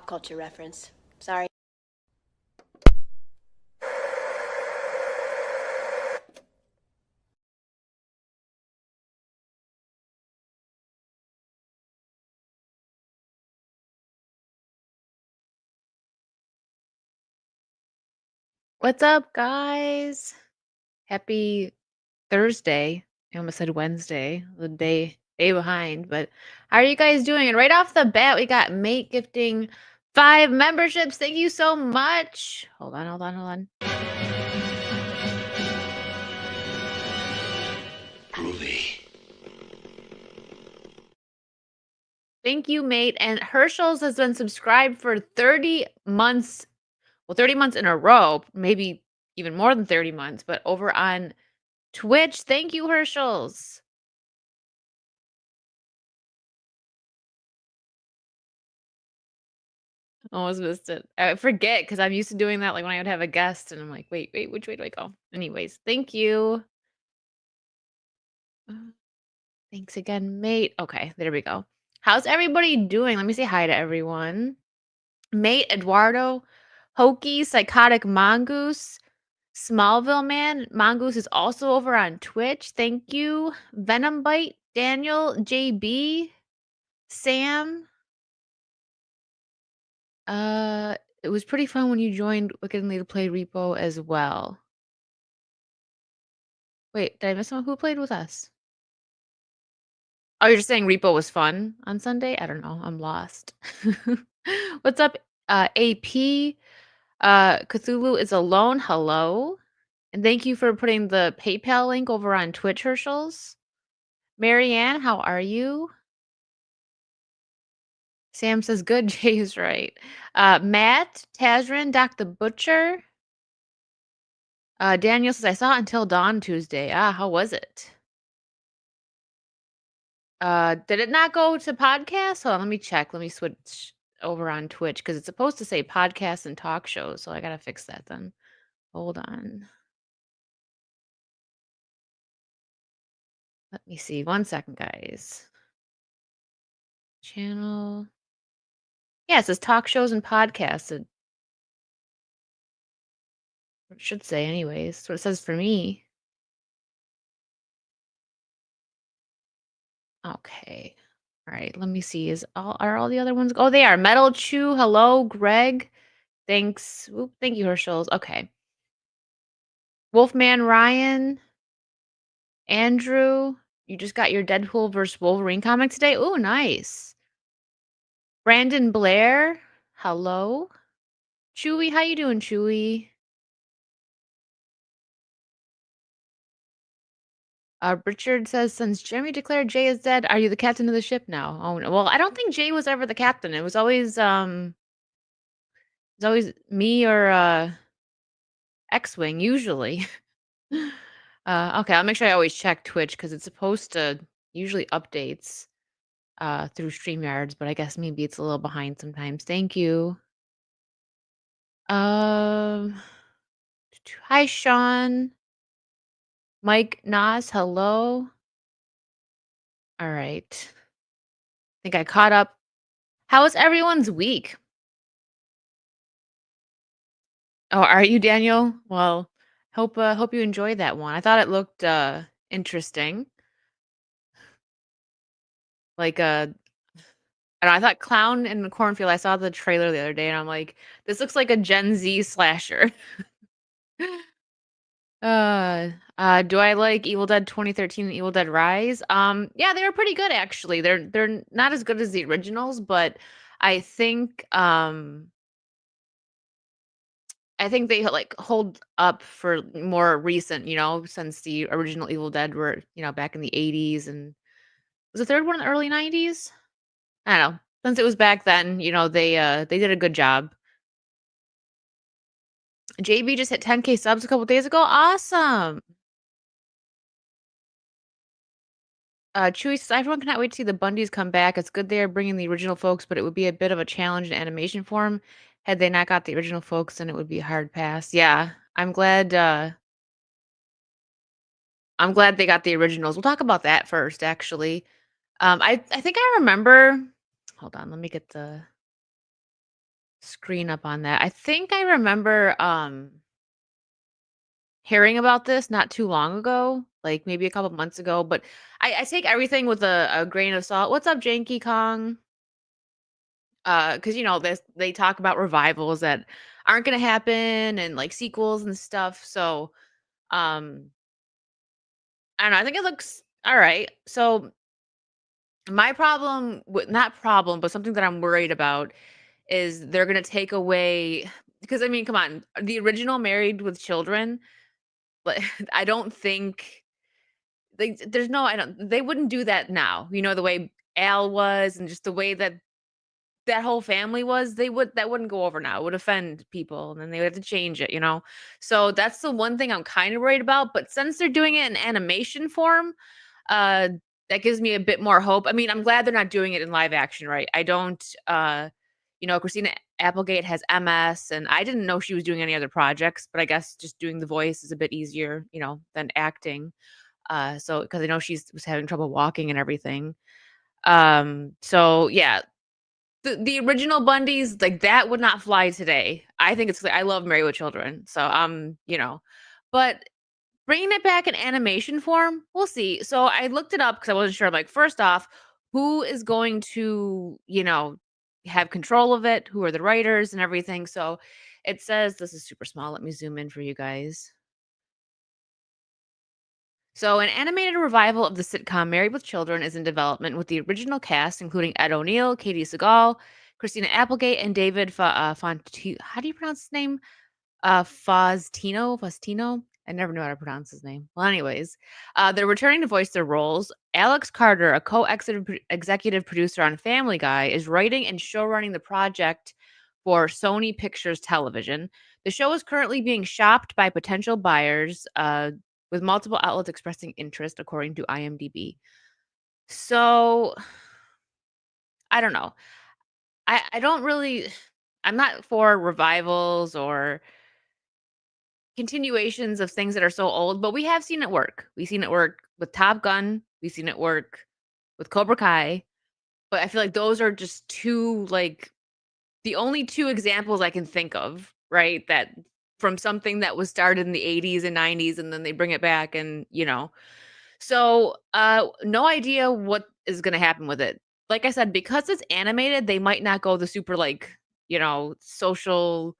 pop culture reference. Sorry. What's up, guys? Happy Thursday. I almost said Wednesday, the day behind, but how are you guys doing? And right off the bat, we got Mate gifting 5 memberships. Thank you so much. Hold on. Groovy. Thank you, Mate. And Herschel's has been subscribed for 30 months. Well, 30 months in a row, maybe even more than 30 months, but over on Twitch. Thank you, Herschel's. Almost missed it. I forget because I'm used to doing that, like, when I would have a guest, and I'm like, "Wait, which way do I go?" Anyways, thank you. Uh, Thanks again, mate. Okay, there we go. How's everybody doing? Let me say hi to everyone. Mate, Eduardo, Hokey, Psychotic Mongoose, Smallville Man. Mongoose is also over on Twitch. Thank you. Venom Bite, Daniel, JB, Sam. It was pretty fun when you joined Wickedly to play Repo as well. Wait, did I miss someone? Who played with us? Oh, you're just saying Repo was fun on Sunday? I don't know. I'm lost. What's up, AP? Cthulhu is alone. Hello. And thank you for putting the PayPal link over on Twitch, Herschels. Marianne, how are you? Sam says good. Jay is right. Matt, Tazrin, Dr. Butcher. Daniel says I saw Until Dawn Tuesday. How was it? Did it not go to podcast? Hold on, let me check. Let me switch over on Twitch because it's supposed to say podcasts and talk shows, so I gotta fix that then. Hold on. Let me see. 1 second, guys. Channel. Yeah, it says talk shows and podcasts. It should say anyways. That's what it says for me. Okay. All right, let me see. Are all the other ones? Oh, they are. Metal Chew. Hello, Greg. Thanks. Oop, thank you, Herschels. Okay. Wolfman Ryan. Andrew, you just got your Deadpool versus Wolverine comic today? Ooh, nice. Brandon Blair, hello. Chewy, how you doing, Chewy? Richard says, since Jeremy declared Jay is dead, are you the captain of the ship now? Oh no. Well, I don't think Jay was ever the captain. It was always me or X-Wing usually. Okay, I'll make sure I always check Twitch because it's supposed to usually updates through StreamYards, but I guess maybe it's a little behind sometimes. Thank you. Um, Hi, Sean. Mike Nas, hello. All right. Think I caught up. How was everyone's week? Oh, are you Daniel? Well, hope you enjoyed that one. I thought it looked interesting. Like I don't know, I thought Clown in the Cornfield. I saw the trailer the other day and I'm like, this looks like a Gen Z slasher. Do I like Evil Dead 2013 and Evil Dead Rise? Yeah, they were pretty good actually. They're not as good as the originals, but I think um I think they like hold up for more recent, since the original Evil Dead were, back in the 80s and was the third one in the early 90s? I don't know. Since it was back then, they did a good job. JB just hit 10K subs a couple days ago. Awesome. Chewy says, everyone cannot wait to see the Bundys come back. It's good they are bringing the original folks, but it would be a bit of a challenge in animation form. Had they not got the original folks, then it would be a hard pass. Yeah, I'm glad they got the originals. We'll talk about that first, actually. I think I remember. Hold on, let me get the screen up on that. I think I remember hearing about this not too long ago, like maybe a couple months ago, but I take everything with a grain of salt. What's up, Janky Kong? Because they talk about revivals that aren't gonna happen and like sequels and stuff. So um I don't know, I think it looks all right. So my problem with not problem, but something that I'm worried about is they're gonna take away because I mean, come on, the original Married with Children, but I don't think there's no I don't they wouldn't do that now. The way Al was and just the way that that whole family was, that wouldn't go over now. It would offend people, and then they would have to change it. So that's the one thing I'm kind of worried about, but since they're doing it in animation form, uh, that gives me a bit more hope. I mean, I'm glad they're not doing it in live action, right? I don't Christina Applegate has MS, and I didn't know she was doing any other projects, but I guess just doing the voice is a bit easier, than acting. So because I know she's was having trouble walking and everything. So yeah, the original Bundys, like, that would not fly today. I think I love Married with Children, so, but bringing it back in animation form, we'll see. So I looked it up because I wasn't sure. I'm like, first off, who is going to, have control of it? Who are the writers and everything? So it says this is super small. Let me zoom in for you guys. So, an animated revival of the sitcom Married with Children is in development with the original cast, including Ed O'Neill, Katie Seagal, Christina Applegate, and David Fonte. How do you pronounce his name? Faustino. I never knew how to pronounce his name. Well, anyways, they're returning to voice their roles. Alex Carter, a executive producer on Family Guy, is writing and showrunning the project for Sony Pictures Television. The show is currently being shopped by potential buyers, with multiple outlets expressing interest, according to IMDb. So I don't know. I don't really. I'm not for revivals or continuations of things that are so old, but we have seen it work. We've seen it work with Top Gun. We've seen it work with Cobra Kai. But I feel like those are just two, like, the only two examples I can think of, right? That from something that was started in the 80s and 90s, and then they bring it back, and so no idea what is going to happen with it. Like I said, because it's animated, they might not go the super, like, social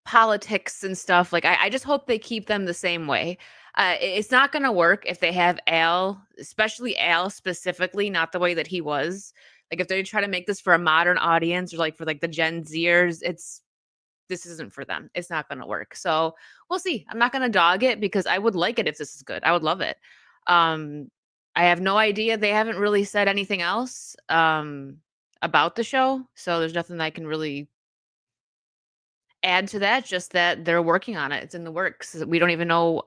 politics and stuff. Like, I just hope they keep them the same way. It's not gonna work if they have Al, especially Al specifically, not the way that he was. Like, if they try to make this for a modern audience or like for like the Gen Zers, this isn't for them. It's not gonna work. So we'll see. I'm not gonna dog it because I would like it if this is good. I would love it. Um, I have no idea. They haven't really said anything else about the show, so there's nothing I can really add to that, just that they're working on it. It's in the works. We don't even know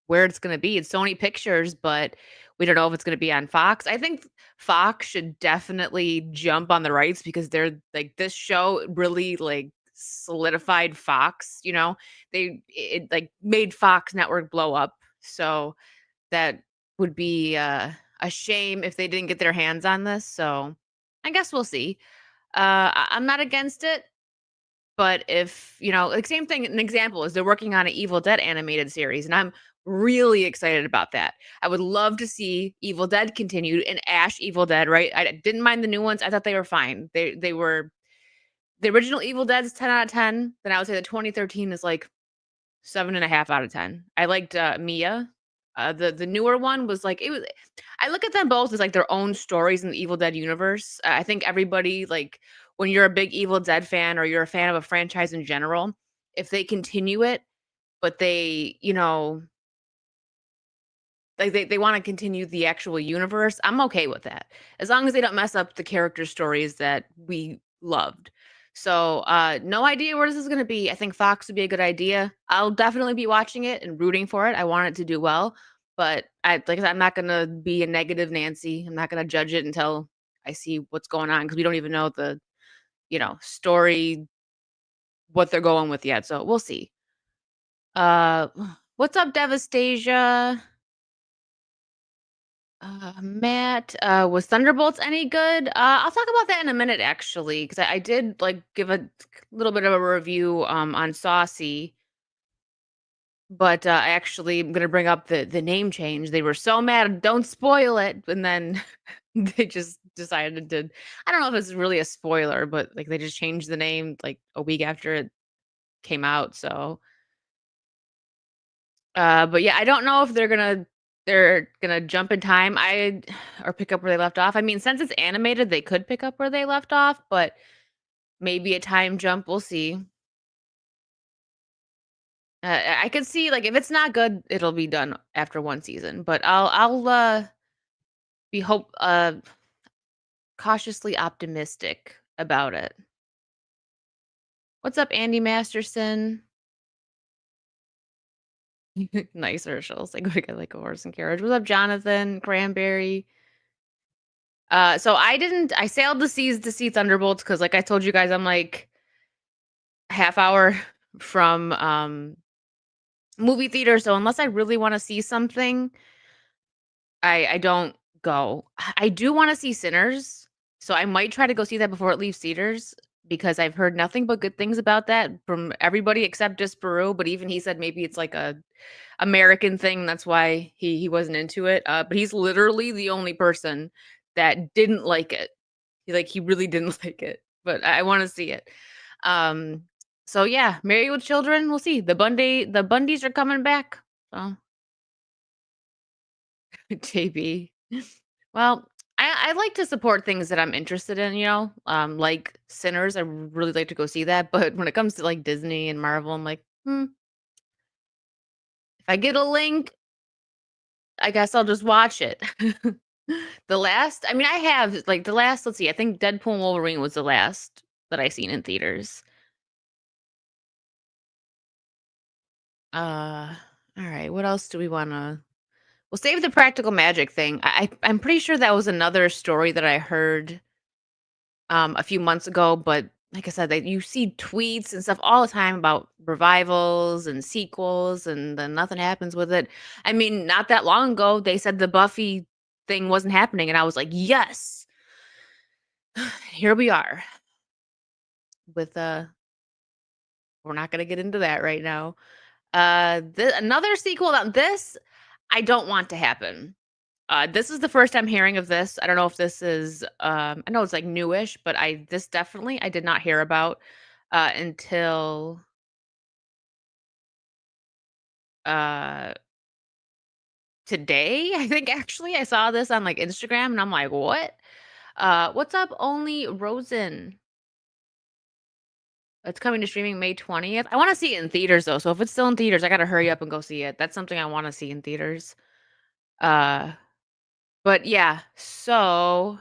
where it's going to be. It's Sony Pictures, but we don't know if it's going to be on Fox. I think Fox should definitely jump on the rights because they're like this show really like solidified Fox, it like made Fox network blow up. So that would be a shame if they didn't get their hands on this. So I guess we'll see. I'm not against it. But if, like, same thing, an example is they're working on an Evil Dead animated series, and I'm really excited about that. I would love to see Evil Dead continued and Ash Evil Dead, right? I didn't mind the new ones. I thought they were fine. They were the original Evil Dead is 10 out of 10. Then I would say the 2013 is like 7.5 out of 10. I liked Mia. The newer one was like it was. I look at them both as like their own stories in the Evil Dead universe. I think everybody, like, when you're a big Evil Dead fan or you're a fan of a franchise in general, if they continue it, but they, like they want to continue the actual universe, I'm okay with that. As long as they don't mess up the character stories that we loved. So, no idea where this is going to be. I think Fox would be a good idea. I'll definitely be watching it and rooting for it. I want it to do well, but like I said, I'm not going to be a negative Nancy. I'm not going to judge it until I see what's going on because we don't even know the, story, what they're going with yet. So we'll see. Uh, what's up, Devastasia? Matt, was Thunderbolts any good? I'll talk about that in a minute, actually, because I did like give a little bit of a review on Saucy, but I actually am gonna bring up the name change. They were so mad, don't spoil it, and then they just decided to. I don't know if it's really a spoiler, but like they just changed the name like a week after it came out. So, but yeah, I don't know if they're gonna jump in time. Or pick up where they left off. I mean, since it's animated, they could pick up where they left off, but maybe a time jump. We'll see. I could see like if it's not good, it'll be done after one season. But I'll be cautiously optimistic about it. What's up, Andy Masterson? Nice Herschel. Like we got like a horse and carriage. What's up, Jonathan Cranberry? So I sailed the seas to see Thunderbolts because like I told you guys, I'm like half hour from movie theater. So unless I really want to see something, I don't go. I do want to see Sinners, so I might try to go see that before it leaves theaters because I've heard nothing but good things about that from everybody except Disparu. But even he said maybe it's like a American thing. That's why he wasn't into it. But he's literally the only person that didn't like it. He really didn't like it. But I want to see it. Um, so yeah, Married with Children. We'll see. The Bundys are coming back. So JB. Well, I like to support things that I'm interested in, like Sinners. I really like to go see that. But when it comes to like Disney and Marvel, I'm like, if I get a link, I guess I'll just watch it. I mean, I have like the last, let's see, I think Deadpool and Wolverine was the last that I seen in theaters. All right, what else do we want to? We'll save the practical magic thing. I'm pretty sure that was another story that I heard a few months ago, but like I said, you see tweets and stuff all the time about revivals and sequels, and then nothing happens with it. I mean, not that long ago, they said the Buffy thing wasn't happening, and I was like, yes, here we are with we're not gonna get into that right now. Another sequel on this, I don't want to happen. This is the first I'm hearing of this. I don't know if this is I know it's like newish, but this definitely I did not hear about until uh today. I think actually I saw this on like Instagram and I'm like, "What? What's up Only Rosen?" It's coming to streaming May 20th. I want to see it in theaters though. So if it's still in theaters, I got to hurry up and go see it. That's something I want to see in theaters. Uh but yeah, so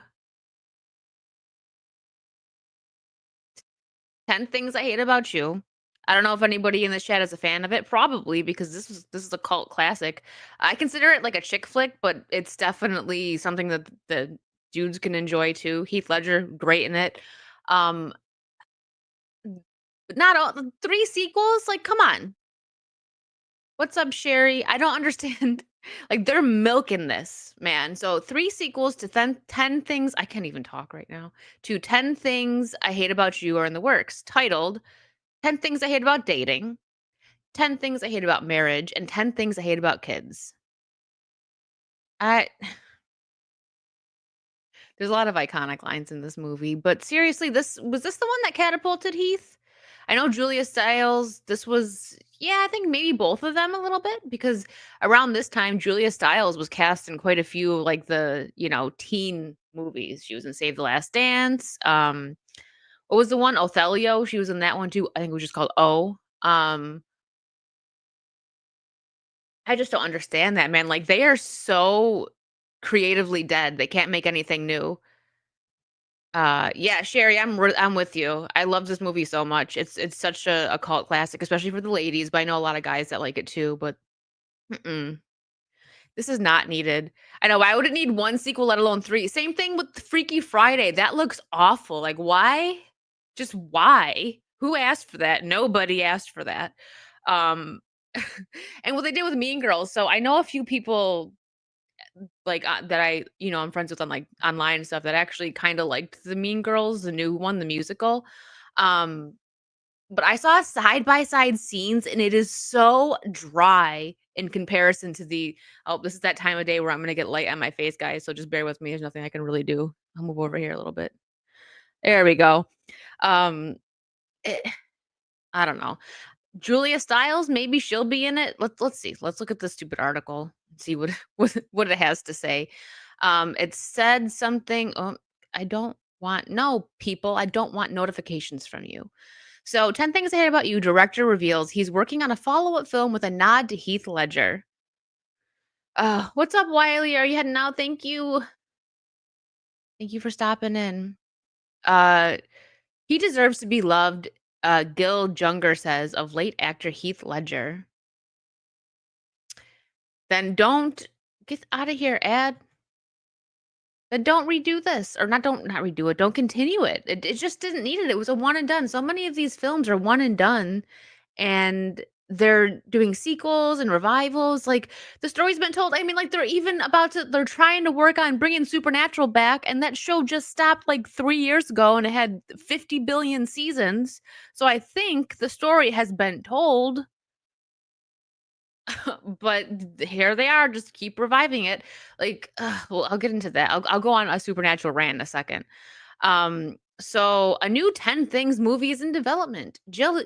10 Things I Hate About You. I don't know if anybody in this chat is a fan of it. Probably because this is a cult classic. I consider it like a chick flick, but it's definitely something that the dudes can enjoy too. Heath Ledger, great in it. Um, but not all the 3 sequels, like, come on. What's up, Sherry? I don't understand. Like, they're milking this, man. So 3 sequels to 10 Things I can't even talk right now. To 10 Things I Hate About You are in the works, titled 10 Things I Hate About Dating, 10 Things I Hate About Marriage, and 10 Things I Hate About Kids. I There's a lot of iconic lines in this movie, but seriously, this the one that catapulted Heath? I know Julia Stiles, this was yeah, I think maybe both of them a little bit because around this time Julia Stiles was cast in quite a few like the, teen movies. She was in Save the Last Dance. What was the one? Othello, she was in that one too. I think it was just called O. I just don't understand that, man. Like, they are so creatively dead. They can't make anything new. Yeah, Sherry, I'm with you. I love this movie so much. It's such a cult classic, especially for the ladies, but I know a lot of guys that like it too, but mm-mm, this is not needed. I know, why would it need 1 sequel, let alone 3? Same thing with Freaky Friday. That looks awful. Like, why? Just why? Who asked for that? Nobody asked for that. Um, and what they did with Mean Girls. So I know a few people like, that I'm friends with on, like, online and stuff that actually kinda liked the Mean Girls, the new one, the musical. Um, but I saw side by side scenes, and it is so dry in comparison to oh, this is that time of day where I'm gonna get light on my face, guys, so just bear with me. There's nothing I can really do. I'll move over here a little bit. There we go. Um, eh, I don't know. Julia Stiles, maybe she'll be in it. Let's see. Let's look at this stupid article and see what what it has to say. It said something. Oh, I don't want no people. I don't want notifications from you. So, 10 Things I Hate About You director reveals he's working on a follow-up film with a nod to Heath Ledger. What's up, Wiley? Are you heading out? Thank you. Thank you for stopping in. Uh, he deserves to be loved. Gil Junger says of late actor Heath Ledger. Then don't get out of here, ad. Then don't redo this, or not redo it. Don't continue it. It just didn't need it. It was a one and done. So many of these films are one and done, and they're doing sequels and revivals. Like the story's been told. I mean, like they're trying to work on bringing Supernatural back, and that show just stopped like 3 years ago, and it had 50 billion seasons. So I think the story has been told. But here they are, just keep reviving it. Like, well, I'll get into that. I'll go on a supernatural rant in a second. So a new 10 Things movie is in development. Gil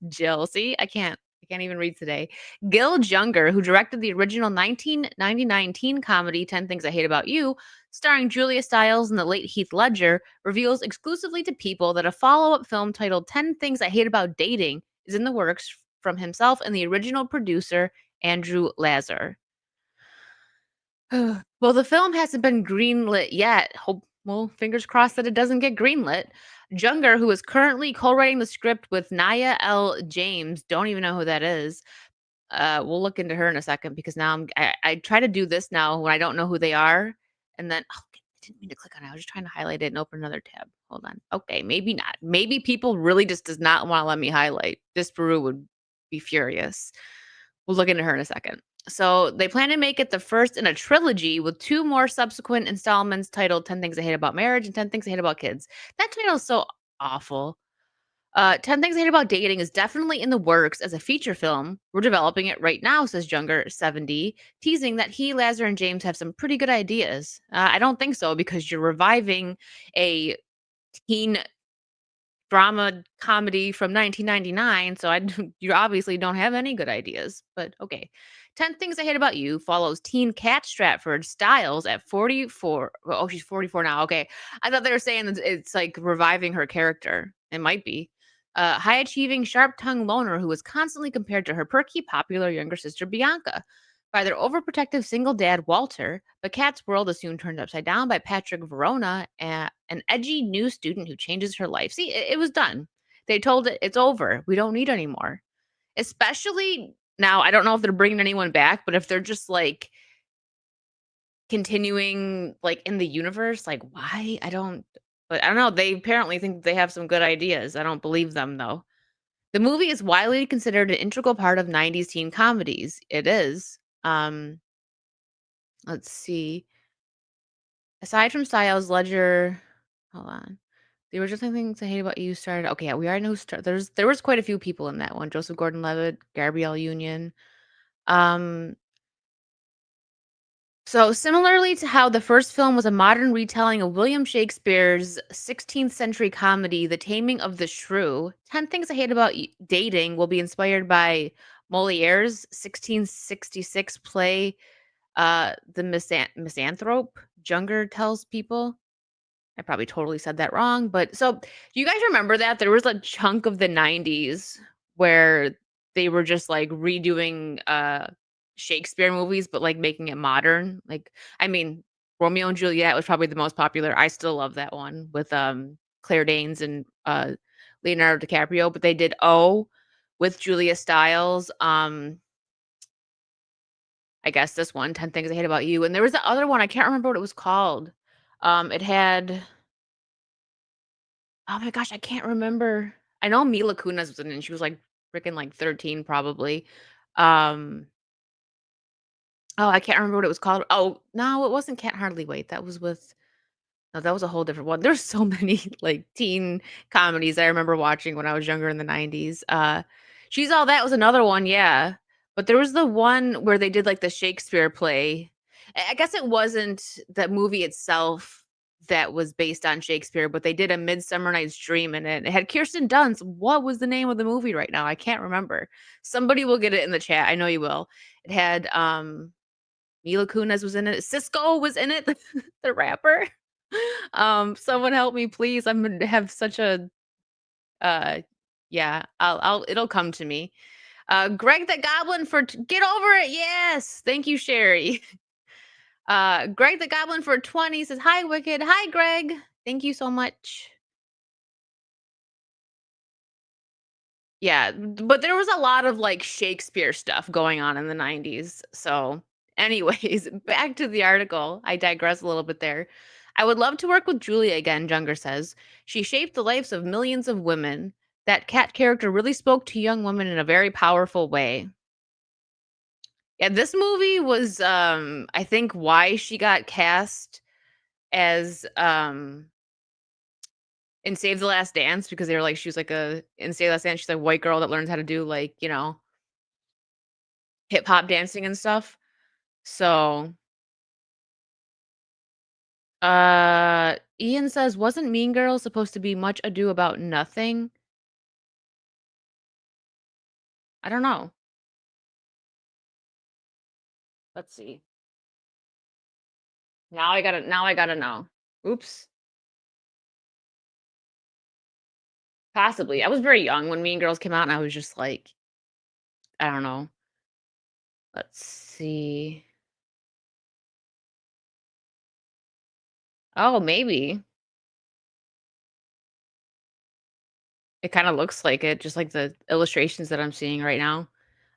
Jill, see, I can't even read today. Gil Junger, who directed the original 1999 teen comedy 10 Things I Hate About You, starring Julia Stiles and the late Heath Ledger, reveals exclusively to People that a follow-up film titled 10 Things I Hate About Dating is in the works from himself and the original producer, Andrew Lazar. Well, the film hasn't been greenlit yet. Well, fingers crossed that it doesn't get greenlit. Junger, who is currently co-writing the script with Nia L. James, don't even know who that is. We'll look into her in a second because now I try to do this now when I don't know who they are, and then I didn't mean to click on it. I was just trying to highlight it and open another tab. Hold on. Okay, maybe not. Maybe people really just does not want to let me highlight. Disparu would be furious. We'll look into her in a second. So they plan to make it the first in a trilogy with two more subsequent installments titled 10 Things I Hate About Marriage and 10 Things I Hate About Kids. That title is so awful. 10 Things I Hate About Dating is definitely in the works as a feature film. We're developing it right now, says Junger, 70, teasing that he, Lazar, and James have some pretty good ideas. I don't think so because you're reviving a teen drama comedy from 1999, so you obviously don't have any good ideas, but okay. 10 Things I Hate About You follows teen Kat Stratford Styles at 44. Oh, she's 44 now. Okay. I thought they were saying that it's like reviving her character. It might be. High achieving, sharp tongued loner who is constantly compared to her perky, popular younger sister Bianca by their overprotective single dad Walter, but Kat's world is soon turned upside down by Patrick Verona, an edgy new student who changes her life. See, it was done. They told it it's over. We don't need anymore. Especially now, I don't know if they're bringing anyone back, but if they're just like continuing like in the universe, like why? But I don't know. They apparently think they have some good ideas. I don't believe them though. The movie is widely considered an integral part of 90s teen comedies. It is. Let's see. Aside from Styles, Ledger, hold on. The original things I hate about you started. Okay, yeah, we already know who started. There was quite a few people in that one. Joseph Gordon-Levitt, Gabrielle Union. Um, so similarly to how the first film was a modern retelling of William Shakespeare's 16th century comedy, The Taming of the Shrew, 10 Things I Hate About Dating will be inspired by Moliere's 1666 play, The Misanthrope, Junger tells people. I probably totally said that wrong, but so do you guys remember that there was a chunk of the 90s where they were just like redoing Shakespeare movies but like making it modern? Like I mean, Romeo and Juliet was probably the most popular. I still love that one with Claire Danes and Leonardo DiCaprio, but they did O with Julia Stiles. I guess this one, 10 Things I Hate About You, and there was the other one, I can't remember what it was called. It had Oh my gosh, I can't remember. I know Mila Kunis was in it, and she was, like, freaking, like, 13 probably. Um, Oh, I can't remember what it was called. Oh, no, it wasn't Can't Hardly Wait. That was with no, that was a whole different one. There's so many, like, teen comedies I remember watching when I was younger in the '90s. She's All That was another one, yeah. But there was the one where they did, like, the Shakespeare play. I guess it wasn't the movie itself that was based on Shakespeare, but they did A Midsummer Night's Dream in it. It had Kirsten Dunst. What was the name of the movie right now? I can't remember. Somebody will get it in the chat. I know you will. It had, Mila Kunis was in it. Cisco was in it, the rapper. Someone help me, please. I'm gonna have such a uh yeah, I'll it'll come to me. Greg the Goblin for get over it. Yes. Thank you, Sherry. Greg the Goblin for 20 says, "Hi, Wicked." Hi, Greg. Thank you so much. Yeah, but there was a lot of, like, Shakespeare stuff going on in the '90s, so anyways, back to the article. I digress a little bit there. "I would love to work with Julia again," Junger says. "She shaped the lives of millions of women. That cat character really spoke to young women in a very powerful way." Yeah, this movie was, I think why she got cast as, in Save the Last Dance because they were like she was like a in Save the Last Dance, she's a white girl that learns how to do, like, hip hop dancing and stuff. So, Ian says, "Wasn't Mean Girls supposed to be Much Ado About Nothing?" I don't know. Let's see. Now I gotta know. Oops. Possibly. I was very young when Mean Girls came out, and I was just like, I don't know. Let's see. Oh, maybe. It kinda looks like it, just like the illustrations that I'm seeing right now.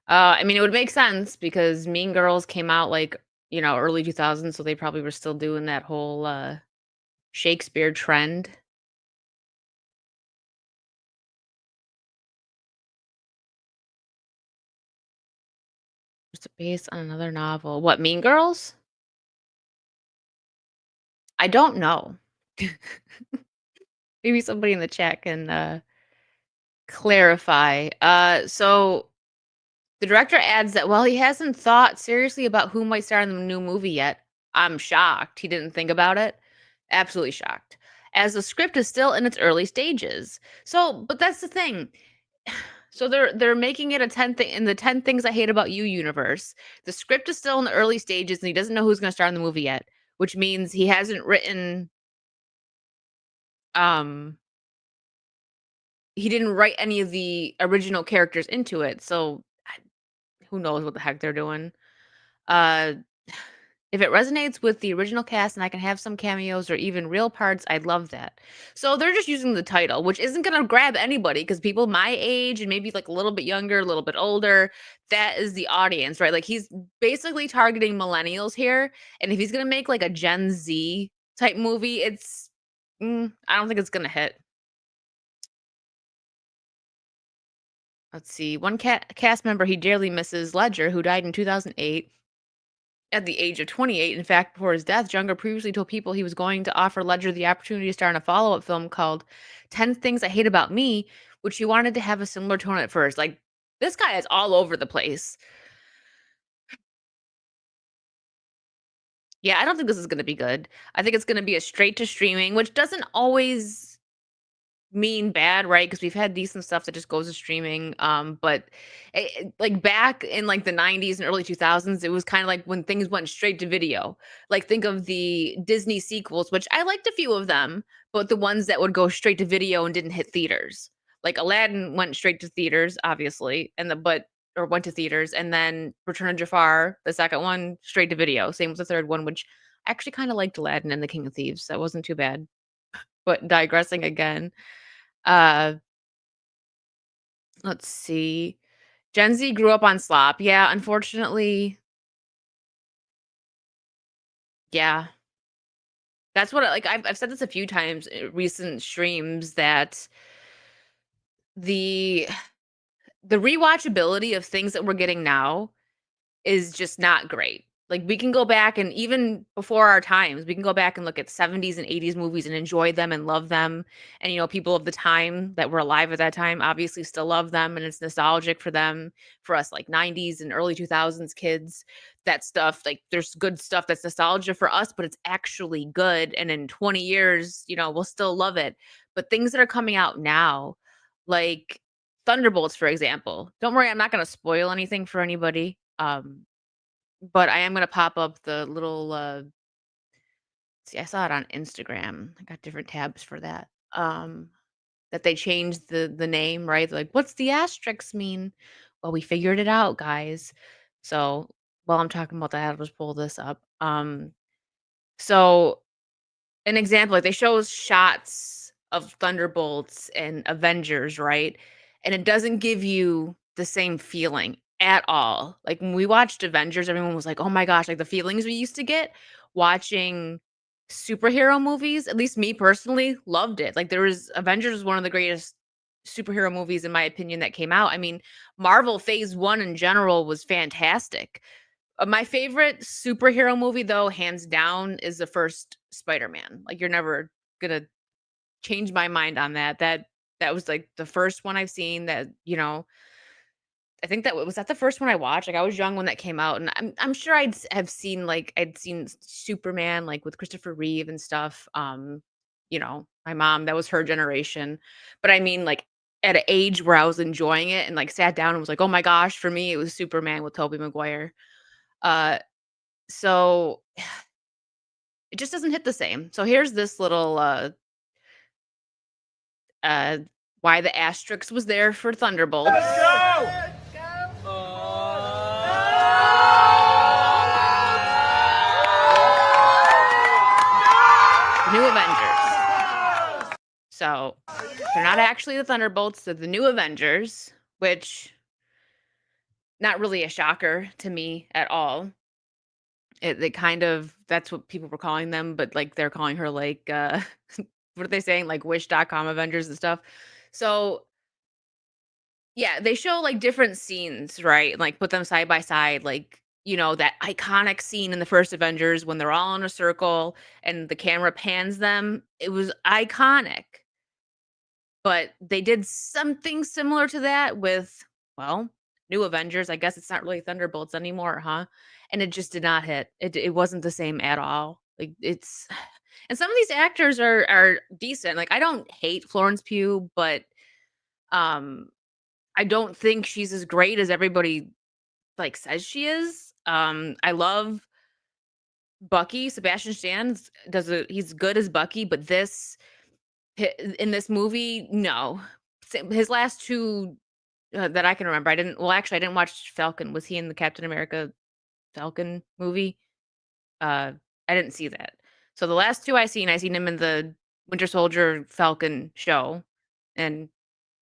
I mean, it would make sense because Mean Girls came out, like, early 2000s, so they probably were still doing that whole, Shakespeare trend. It's based on another novel. What, Mean Girls? I don't know. Maybe somebody in the chat can, clarify. So the director adds that while he hasn't thought seriously about who might star in the new movie yet, I'm shocked he didn't think about it. Absolutely shocked. As the script is still in its early stages. So, but that's the thing. So they're making it a 10 thing in the 10 things I hate about you universe. The script is still in the early stages and he doesn't know who's going to star in the movie yet, which means he hasn't written um he didn't write any of the original characters into it. So who knows what the heck they're doing. Uh if it resonates with the original cast and I can have some cameos or even real parts, I'd love that. So they're just using the title, which isn't going to grab anybody because people my age and maybe like a little bit younger, a little bit older, that is the audience, right? Like he's basically targeting millennials here. And if he's going to make like a Gen Z type movie, I don't think it's going to hit. Let's see. One cast member he dearly misses, Ledger, who died in 2008 at the age of 28. In fact, before his death, Junger previously told people he was going to offer Ledger the opportunity to star in a follow-up film called 10 Things I Hate About Me, which he wanted to have a similar tone at first. Like, this guy is all over the place. Yeah, I don't think this is going to be good. I think it's going to be a straight to streaming, which doesn't always mean bad, right? Because we've had decent stuff that just goes to streaming. But like back in like the '90s and early 2000s, it was kind of like when things went straight to video. Like think of the Disney sequels, which I liked a few of them, but the ones that would go straight to video and didn't hit theaters. Like Aladdin went straight to theaters, obviously, or went to theaters, and then Return of Jafar, the second one, straight to video. Same with the third one, which I actually kind of liked Aladdin and the King of Thieves. That wasn't too bad. But digressing again. Uh, let's see. Gen Z grew up on slop. Yeah, unfortunately, yeah. That's what I've said this a few times in recent streams that the the rewatchability of things that we're getting now is just not great. Like, we can go back and even before our times, we can go back and look at 70s and 80s movies and enjoy them and love them, and, people of the time that were alive at that time obviously still love them, and it's nostalgic for them. For us, like, 90s and early 2000s kids, that stuff, like, there's good stuff that's nostalgia for us, but it's actually good, and in 20 years, we'll still love it. But things that are coming out now, like Thunderbolts, for example, don't worry, I'm not gonna spoil anything for anybody, but I am gonna pop up the little, see, I saw it on Instagram. I got different tabs for that. That they changed the name, right? They're like, "What's the asterisk mean?" Well, we figured it out, guys. So, while I'm talking about that, I'll just pull this up. So an example, like, they show shots of Thunderbolts and Avengers, right? And it doesn't give you the same feeling at all. Like, when we watched Avengers, everyone was like, "Oh my gosh," like, the feelings we used to get watching superhero movies, at least me personally, loved it. Like, there was Avengers was one of the greatest superhero movies, in my opinion, that came out. I mean, Marvel Phase 1 in general was fantastic. My favorite superhero movie, though, hands down, is the first Spider-Man. Like, you're never gonna change my mind on that. That was, like, the first one I've seen that, I think that was that the first one I watched? Like, I was young when that came out, and I'm sure have seen, like I'd seen Superman, like, with Christopher Reeve and stuff. My mom, that was her generation. But I mean, like, at an age where I was enjoying it and, like, sat down and was like, "Oh my gosh," for me, it was Superman with Tobey Maguire. Uh so it just doesn't hit the same. So here's this little uh why the asterisk was there for Thunderbolts. The new Avengers. So they're not actually the Thunderbolts, they're the new Avengers, which not really a shocker to me at all. They kind of that's what people were calling them, but like they're calling her like what are they saying? Like Wish.com Avengers and stuff. So yeah, they show, like, different scenes, right? Like, put them side by side, like, that iconic scene in the first Avengers when they're all in a circle and the camera pans them. It was iconic, but they did something similar to that with, well, New Avengers. I guess it's not really Thunderbolts anymore, huh? And it just did not hit. It wasn't the same at all. Like, it's and some of these actors are decent. Like, I don't hate Florence Pugh, but, um I don't think she's as great as everybody, like, says she is. I love Bucky. Sebastian Stan he's good as Bucky, but in this movie, no. His last 2, that I can remember, I didn't watch Falcon. Was he in the Captain America Falcon movie? Uh, I didn't see that. So the last 2 I seen him in the Winter Soldier Falcon show, and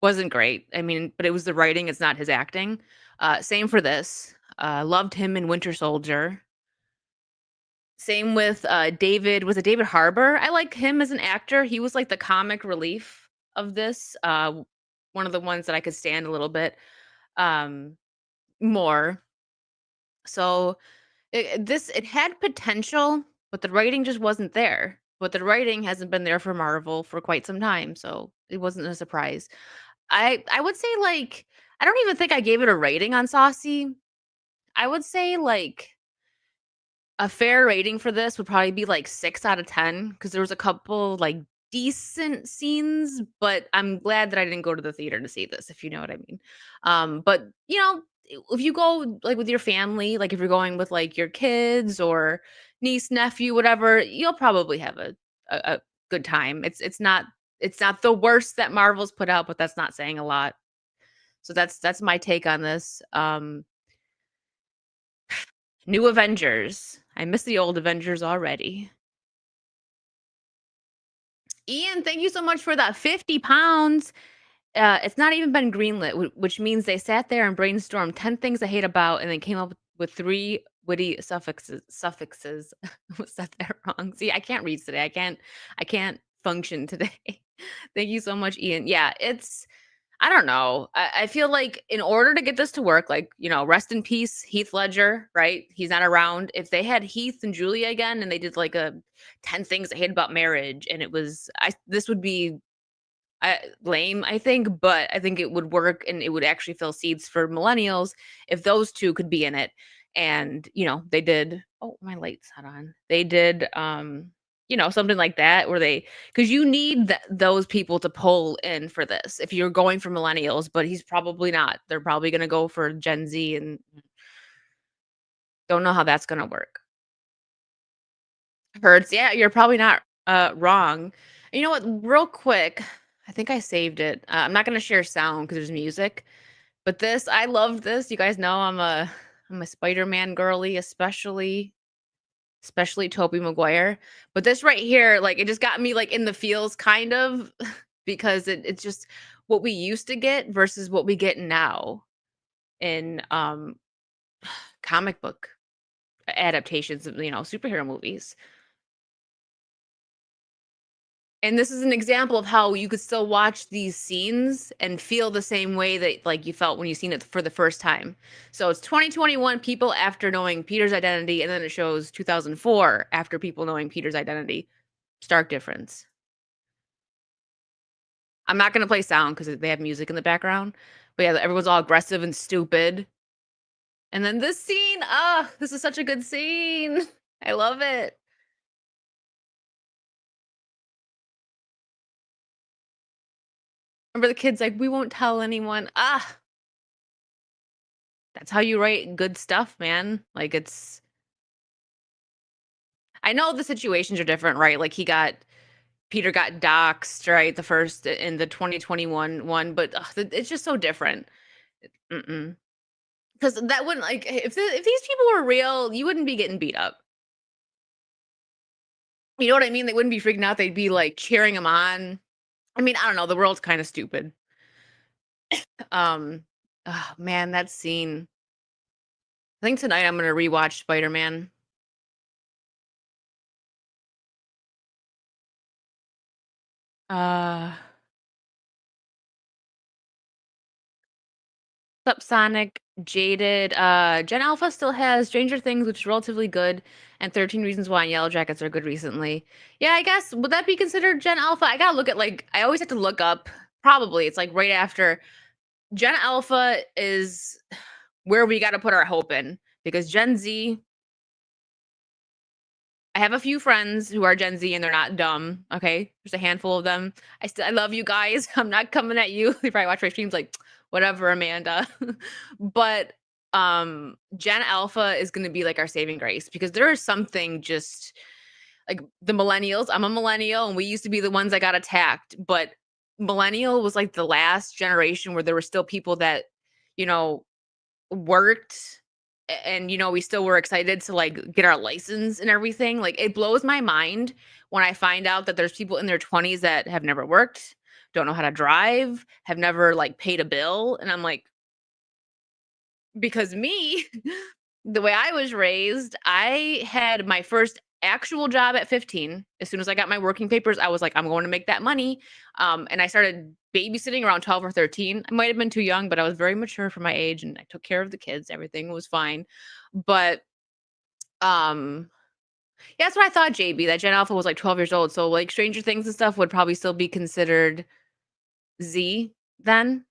wasn't great. I mean, but it was the writing, it's not his acting. Same for this. Loved him in Winter Soldier. Same with, David was it David Harbour? I like him as an actor. He was like the comic relief of this, one of the ones that I could stand a little bit, um, more. So, it had potential, but the writing just wasn't there. But the writing hasn't been there for Marvel for quite some time, so it wasn't a surprise. I would say, like, I don't even think I gave it a rating on Saucy. I would say, like, a fair rating for this would probably be, like, 6 out of 10 because there was a couple, like, decent scenes, but I'm glad that I didn't go to the theater to see this, if you know what I mean. But, if you go, like, with your family, like, if you're going with, like, your kids or niece, nephew, whatever, you'll probably have a good time. It's not the worst that Marvel's put out, but that's not saying a lot. So that's my take on this. New Avengers. I miss the old Avengers already. Ian, thank you so much for that 50 pounds. It's not even been greenlit, which means they sat there and brainstormed 10 things I hate about and then came up with 3 witty suffixes. Was that there wrong? See, I can't read today. I can't function today. Thank you so much, Ian. Yeah, I don't know. I feel like in order to get this to work, like, rest in peace, Heath Ledger, right? He's not around. If they had Heath and Julia again and they did like a 10 things I hate about marriage and this would be lame, I think, but I think it would work and it would actually fill seeds for millennials if those two could be in it. And, they did, oh, my light's not on. They did, something like that where because you need those people to pull in for this if you're going for millennials, but he's probably not. They're probably going to go for Gen Z and don't know how that's going to work. Hurts. Yeah, you're probably not wrong. You know what? Real quick, I think I saved it. I'm not going to share sound because there's music. But I loved this. You guys know I'm a Spider-Man girly, especially Tobey Maguire. But this right here, like it just got me like in the feels kind of because it's just what we used to get versus what we get now in comic book adaptations of, superhero movies. And this is an example of how you could still watch these scenes and feel the same way that like you felt when you seen it for the first time. So it's 2021 people after knowing Peter's identity, and then it shows 2004 after people knowing Peter's identity. Stark difference. I'm not gonna play sound because they have music in the background. But yeah, everyone's all aggressive and stupid. And then this scene, this is such a good scene. I love it. Remember the kids like, we won't tell anyone. That's how you write good stuff, man. Like I know the situations are different, right? Like Peter got doxxed, right? The first in the 2021 one, but it's just so different. Mm-mm. Because that wouldn't like if these people were real, you wouldn't be getting beat up. You know what I mean? They wouldn't be freaking out. They'd be like cheering him on. I mean, I don't know. The world's kind of stupid. Um, oh, man, that scene. I think tonight I'm gonna rewatch Spider-Man. Uh, Subsonic, Jaded, Gen Alpha still has Stranger Things, which is relatively good, and 13 Reasons Why and Yellow Jackets are good recently. Yeah, I guess would that be considered Gen Alpha? I gotta look at like I always have to look up. Probably it's like right after Gen Alpha is where we got to put our hope in because Gen Z. I have a few friends who are Gen Z and they're not dumb. Okay, there's a handful of them. I love you guys. I'm not coming at you. They probably watch my streams like whatever, Amanda. But Gen Alpha is going to be like our saving grace because there is something just like the millennials. I'm a millennial and we used to be the ones that got attacked, but millennial was like the last generation where there were still people that, you know, worked and we still were excited to like get our license and everything. Like it blows my mind when I find out that there's people in their 20s that have never worked, don't know how to drive, have never like paid a bill, and I'm like, because me, the way I was raised, I had my first actual job at 15. As soon as I got my working papers, I was like, I'm going to make that money. And I started babysitting around 12 or 13. I might have been too young, but I was very mature for my age and I took care of the kids. Everything was fine. But um yeah, that's what I thought, JB, that Gen Alpha was like 12 years old. So like Stranger Things and stuff would probably still be considered Z then.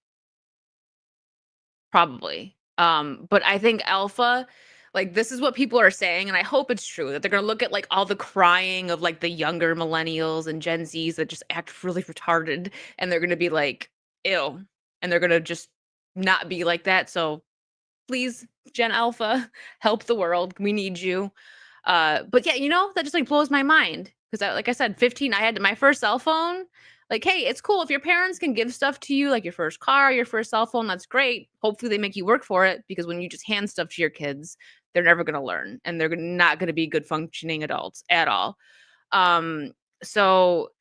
Probably. But I think alpha, like this is what people are saying, and I hope it's true that they're gonna look at like all the crying of like the younger millennials and Gen Zs that just act really retarded, and they're gonna be like, ew, and they're gonna just not be like that. So please, Gen Alpha, help the world. We need you. But yeah, that just like blows my mind because like I said, 15, I had my first cell phone. Like, hey, it's cool if your parents can give stuff to you, like your first car, your first cell phone. That's great. Hopefully, they make you work for it because when you just hand stuff to your kids, they're never going to learn and they're not going to be good functioning adults at all. Um, so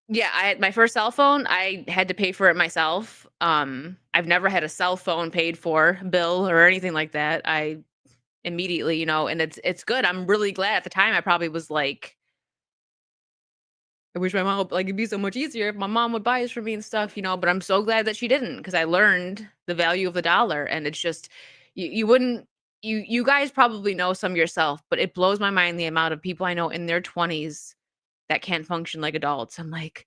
yeah, I had my first cell phone. I had to pay for it myself. I've never had a cell phone paid for bill or anything like that. I immediately, and it's good. I'm really glad at the time I probably was like I wish my mom would like, it'd be so much easier if my mom would buy this for me and stuff, but I'm so glad that she didn't because I learned the value of the dollar, and it's just you wouldn't you guys probably know some yourself, but it blows my mind the amount of people I know in their 20s that can't function like adults. I'm like,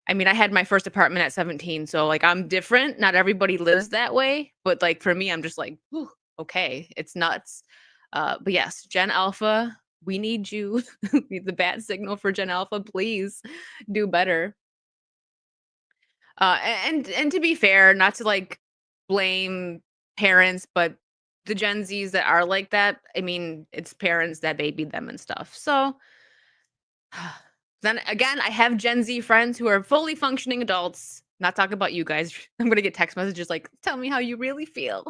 I mean, I had my first apartment at 17, so, like, I'm different. Not everybody lives that way, but, like, for me, I'm just like, "Whew, okay, it's nuts." But yes, Gen Alpha, we need you. We need the bat signal for Gen Alpha, please do better. And to be fair, not to, like, blame parents, but the Gen Zs that are like that, I mean, it's parents that babied them and stuff, so then again, I have Gen Z friends who are fully functioning adults. Not talking about you guys. I'm gonna get text messages like, "Tell me how you really feel."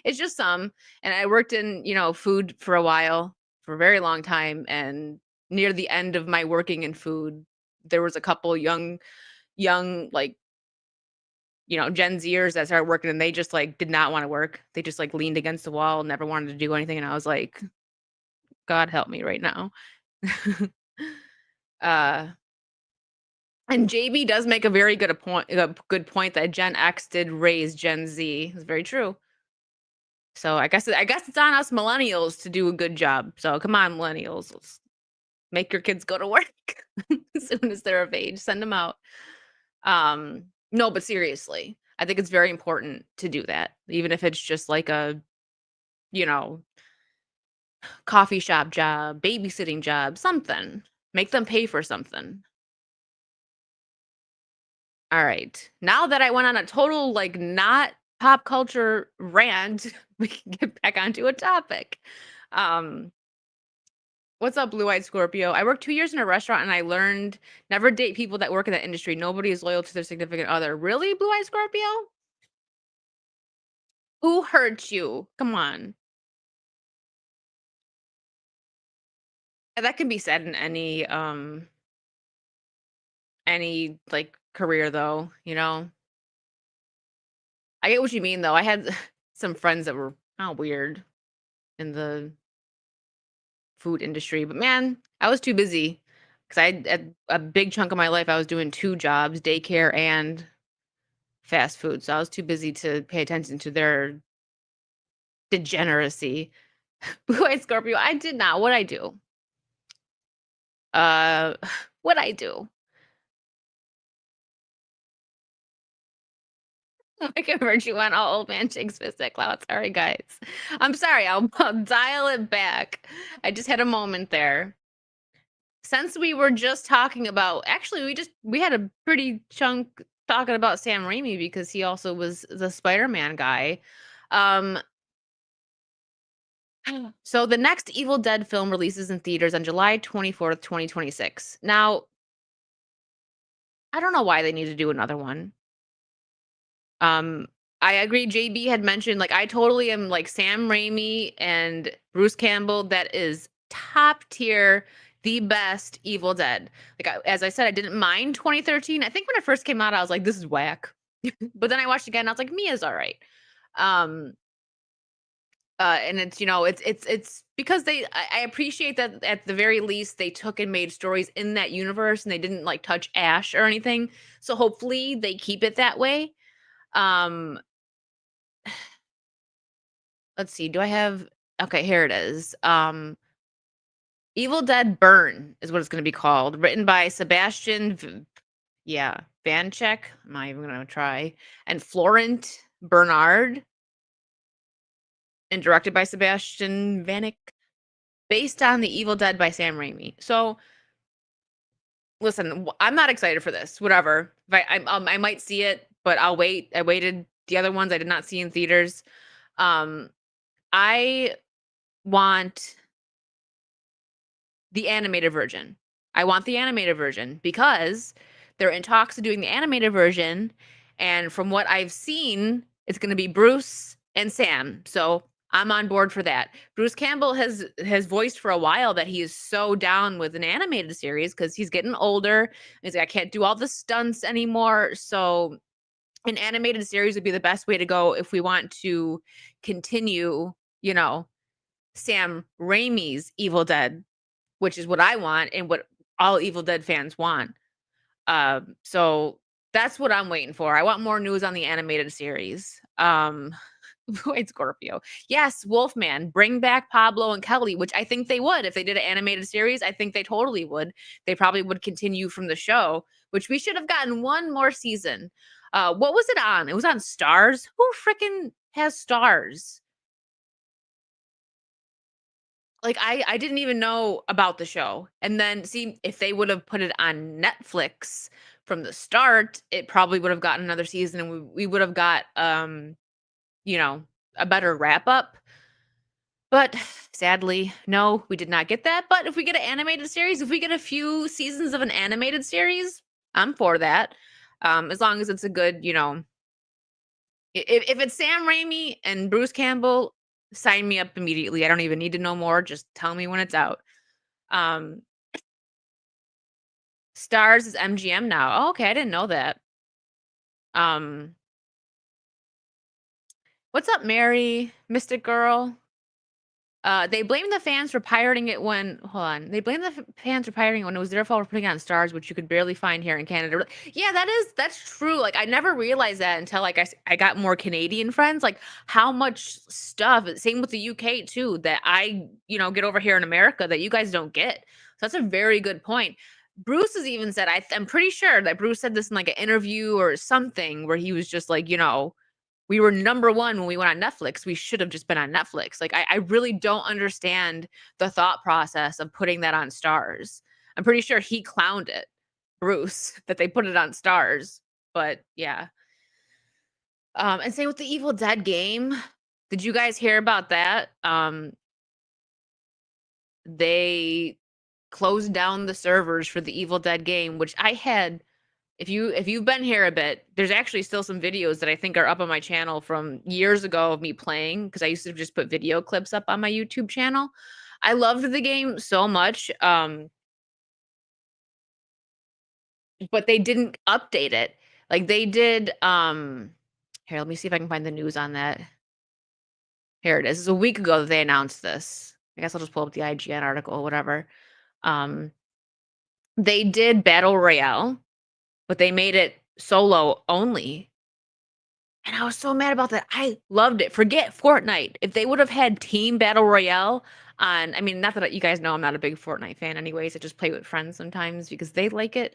It's just some, and I worked in, food for a while, for a very long time, and near the end of my working in food, there was a couple young, like, Gen Zers that started working, and they just, like, did not wanna work. They just, like, leaned against the wall, never wanted to do anything, and I was like, "God help me right now." Uh And JB does make a very good point that Gen X did raise Gen Z. It's very true. So I guess it's on us millennials to do a good job. So come on, millennials, let's make your kids go to work as soon as they're of age. Send them out. No, but seriously, I think it's very important to do that, even if it's just like a you know coffee shop job, babysitting job, something. Make them pay for something. All right. Now that I went on a total, like, not pop culture rant, we can get back onto a topic. Um, what's up, Blue Eyed Scorpio? I worked 2 years in a restaurant and I learned never date people that work in that industry. Nobody is loyal to their significant other. Really, Blue Eyed Scorpio? Who hurt you? Come on. And that can be said in any like career though. I get what you mean though. I had some friends that were kind of weird in the food industry, but man, I was too busy because at a big chunk of my life, I was doing 2 jobs, daycare and fast food, so I was too busy to pay attention to their degeneracy. Blue-eyed Scorpio, I did not. What'd I do? Uh, what'd I do? I convert you on all old man chicks fistic clout. Sorry, guys. I'm sorry. I'll dial it back. I just had a moment there. Since we were just talking about actually, we had a pretty chunk talking about Sam Raimi because he also was the Spider-Man guy. Um, so the next Evil Dead film releases in theaters on July 24th, 2026. Now, I don't know why they need to do another one. Um, I agree. JB had mentioned, like, I totally am like Sam Raimi and Bruce Campbell. That is top tier, the best Evil Dead. Like, as I said, I didn't mind 2013. I think when it first came out, I was like, this is whack. But then I watched again, and I was like, Mia's all right. Um, and it's because I appreciate that at the very least they took and made stories in that universe and they didn't like touch Ash or anything. So hopefully they keep it that way. Um, let's see. Do I have okay, here it is. Evil Dead Burn is what it's gonna be called. Written by yeah, Vanchek. I'm not even gonna try. And Florent Bernard. And directed by Sebastian Vanek. Based on The Evil Dead by Sam Raimi. So listen, I'm not excited for this. Whatever. If I might see it, but I'll wait. I waited. The other ones I did not see in theaters. Um, I want the animated version. I want the animated version because they're in talks of doing the animated version, and from what I've seen, it's going to be Bruce and Sam. So I'm on board for that. Bruce Campbell has voiced for a while that he is so down with an animated series because he's getting older. He's like, I can't do all the stunts anymore. So an animated series would be the best way to go if we want to continue, you know, Sam Raimi's Evil Dead, which is what I want and what all Evil Dead fans want. So that's what I'm waiting for. I want more news on the animated series. Wait, Scorpio. Yes, Wolfman. Bring back Pablo and Kelly, which I think they would. If they did an animated series, I think they totally would. They probably would continue from the show, which we should have gotten one more season. What was it on? It was on Stars. Who freaking has Stars? Like I didn't even know about the show. And then see if they would have put it on Netflix from the start, it probably would have gotten another season and we would have got you know, a better wrap up. But sadly, no, we did not get that. But if we get an animated series, if we get a few seasons of an animated series, I'm for that. As long as it's a good, if it's Sam Raimi and Bruce Campbell, sign me up immediately. I don't even need to know more. Just tell me when it's out. Um, Stars is MGM now. Oh, okay, I didn't know that. Um, what's up, Mary, Mystic Girl? They blame the fans for pirating it when hold on. They blame the fans for pirating it when it was their fault for putting it on Stars, which you could barely find here in Canada. Yeah, that's true. Like I never realized that until like I got more Canadian friends. Like how much stuff. Same with the UK too. That I get over here in America that you guys don't get. So that's a very good point. Bruce has even said I'm pretty sure that Bruce said this in like an interview or something where he was just like we were number one when we went on Netflix. We should have just been on Netflix. Like, I really don't understand the thought process of putting that on Stars. I'm pretty sure he clowned it, Bruce, that they put it on Stars. But yeah. And same with the Evil Dead game. Did you guys hear about that? They closed down the servers for the Evil Dead game, which I had if you've been here a bit, there's actually still some videos that I think are up on my channel from years ago of me playing because I used to just put video clips up on my YouTube channel. I loved the game so much, but they didn't update it. Like they did. Here, let me see if I can find the news on that. Here it is. It's a week ago that they announced this. I guess I'll just pull up the IGN article or whatever. Um, they did Battle Royale, but they made it solo only. And I was so mad about that. I loved it. Forget Fortnite. If they would have had Team Battle Royale on, I mean, not that you guys know I'm not a big Fortnite fan anyways. I just play with friends sometimes because they like it.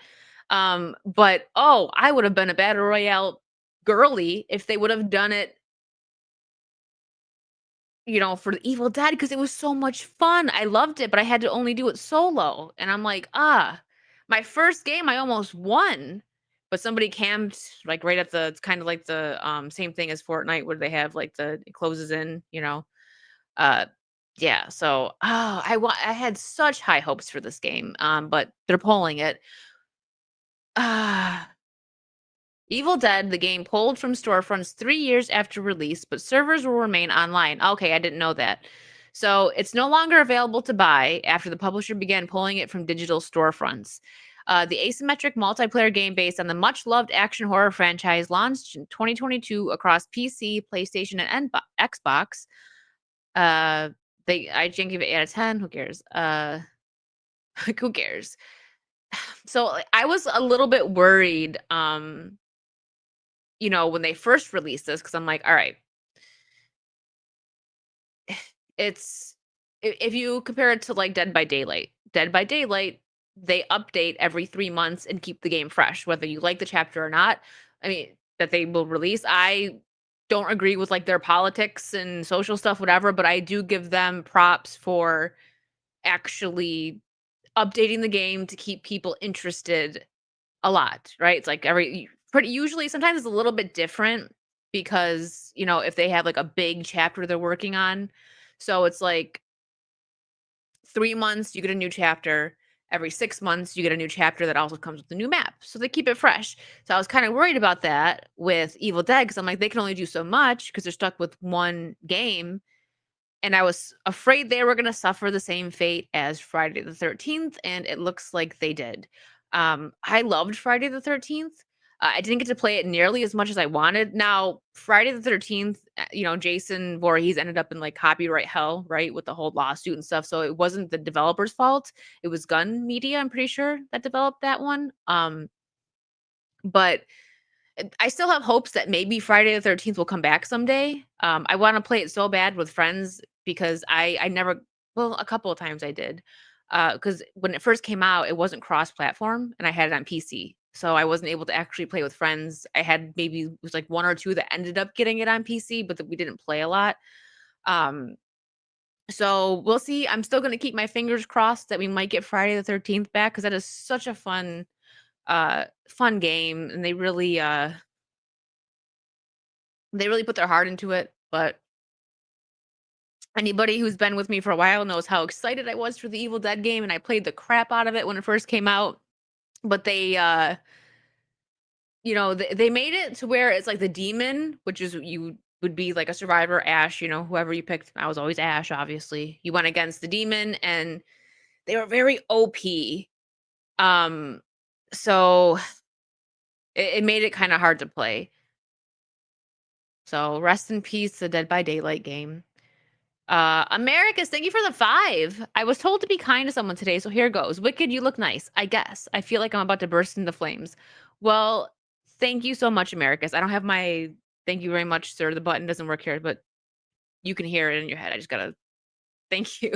But oh, I would have been a Battle Royale girly if they would have done it, for the Evil Dead because it was so much fun. I loved it, but I had to only do it solo. And I'm like, my first game I almost won. But somebody camped like right at the it's kind of like the same thing as Fortnite where they have like it closes in. Uh yeah, so I had such high hopes for this game. But they're pulling it. Ah Evil Dead, the game pulled from storefronts 3 years after release, but servers will remain online. Okay, I didn't know that. So it's no longer available to buy after the publisher began pulling it from digital storefronts. The asymmetric multiplayer game based on the much loved action horror franchise launched in 2022 across PC, PlayStation, and Xbox. I can't give it 8 out of 10. Who cares? Who cares? So like, I was a little bit worried. When they first released this, because I'm like, all right, it's if you compare it to like Dead by Daylight, they update every 3 months and keep the game fresh, whether you like the chapter or not. I mean, that they will release. I don't agree with like their politics and social stuff, whatever, but I do give them props for actually updating the game to keep people interested a lot, right? It's like pretty usually sometimes it's a little bit different because, if they have like a big chapter they're working on. So it's like 3 months you get a new chapter, every 6 months you get a new chapter that also comes with a new map. So they keep it fresh. So I was kind of worried about that with Evil Dead because I'm like they can only do so much because they're stuck with one game. And I was afraid they were going to suffer the same fate as Friday the 13th, and it looks like they did. I loved Friday the 13th. I didn't get to play it nearly as much as I wanted. Now, Friday the 13th, Jason Voorhees ended up in like copyright hell, right, with the whole lawsuit and stuff. So it wasn't the developer's fault. It was Gun Media, I'm pretty sure, that developed that one. But I still have hopes that maybe Friday the 13th will come back someday. I want to play it so bad with friends because I never, well, a couple of times I did. Because when it first came out, it wasn't cross-platform, and I had it on PC, so I wasn't able to actually play with friends. I had maybe it was like one or two that ended up getting it on PC, but that we didn't play a lot. Um, so we'll see. I'm still gonna keep my fingers crossed that we might get Friday the 13th back because that is such a fun game, and they really put their heart into it. But anybody who's been with me for a while knows how excited I was for the Evil Dead game, and I played the crap out of it when it first came out. But they made it to where it's like the demon, which is you would be like a survivor, Ash, whoever you picked. I was always Ash, obviously. You went against the demon, and they were very OP. Um, so it made it kind of hard to play. So rest in peace, the Dead by Daylight game. Americus, thank you for the 5. I was told to be kind to someone today, so here goes. Wicked, you look nice, I guess. I feel like I'm about to burst into flames. Well, thank you so much, Americus. I don't have my thank you very much, sir. The button doesn't work here, but you can hear it in your head. I just gotta thank you.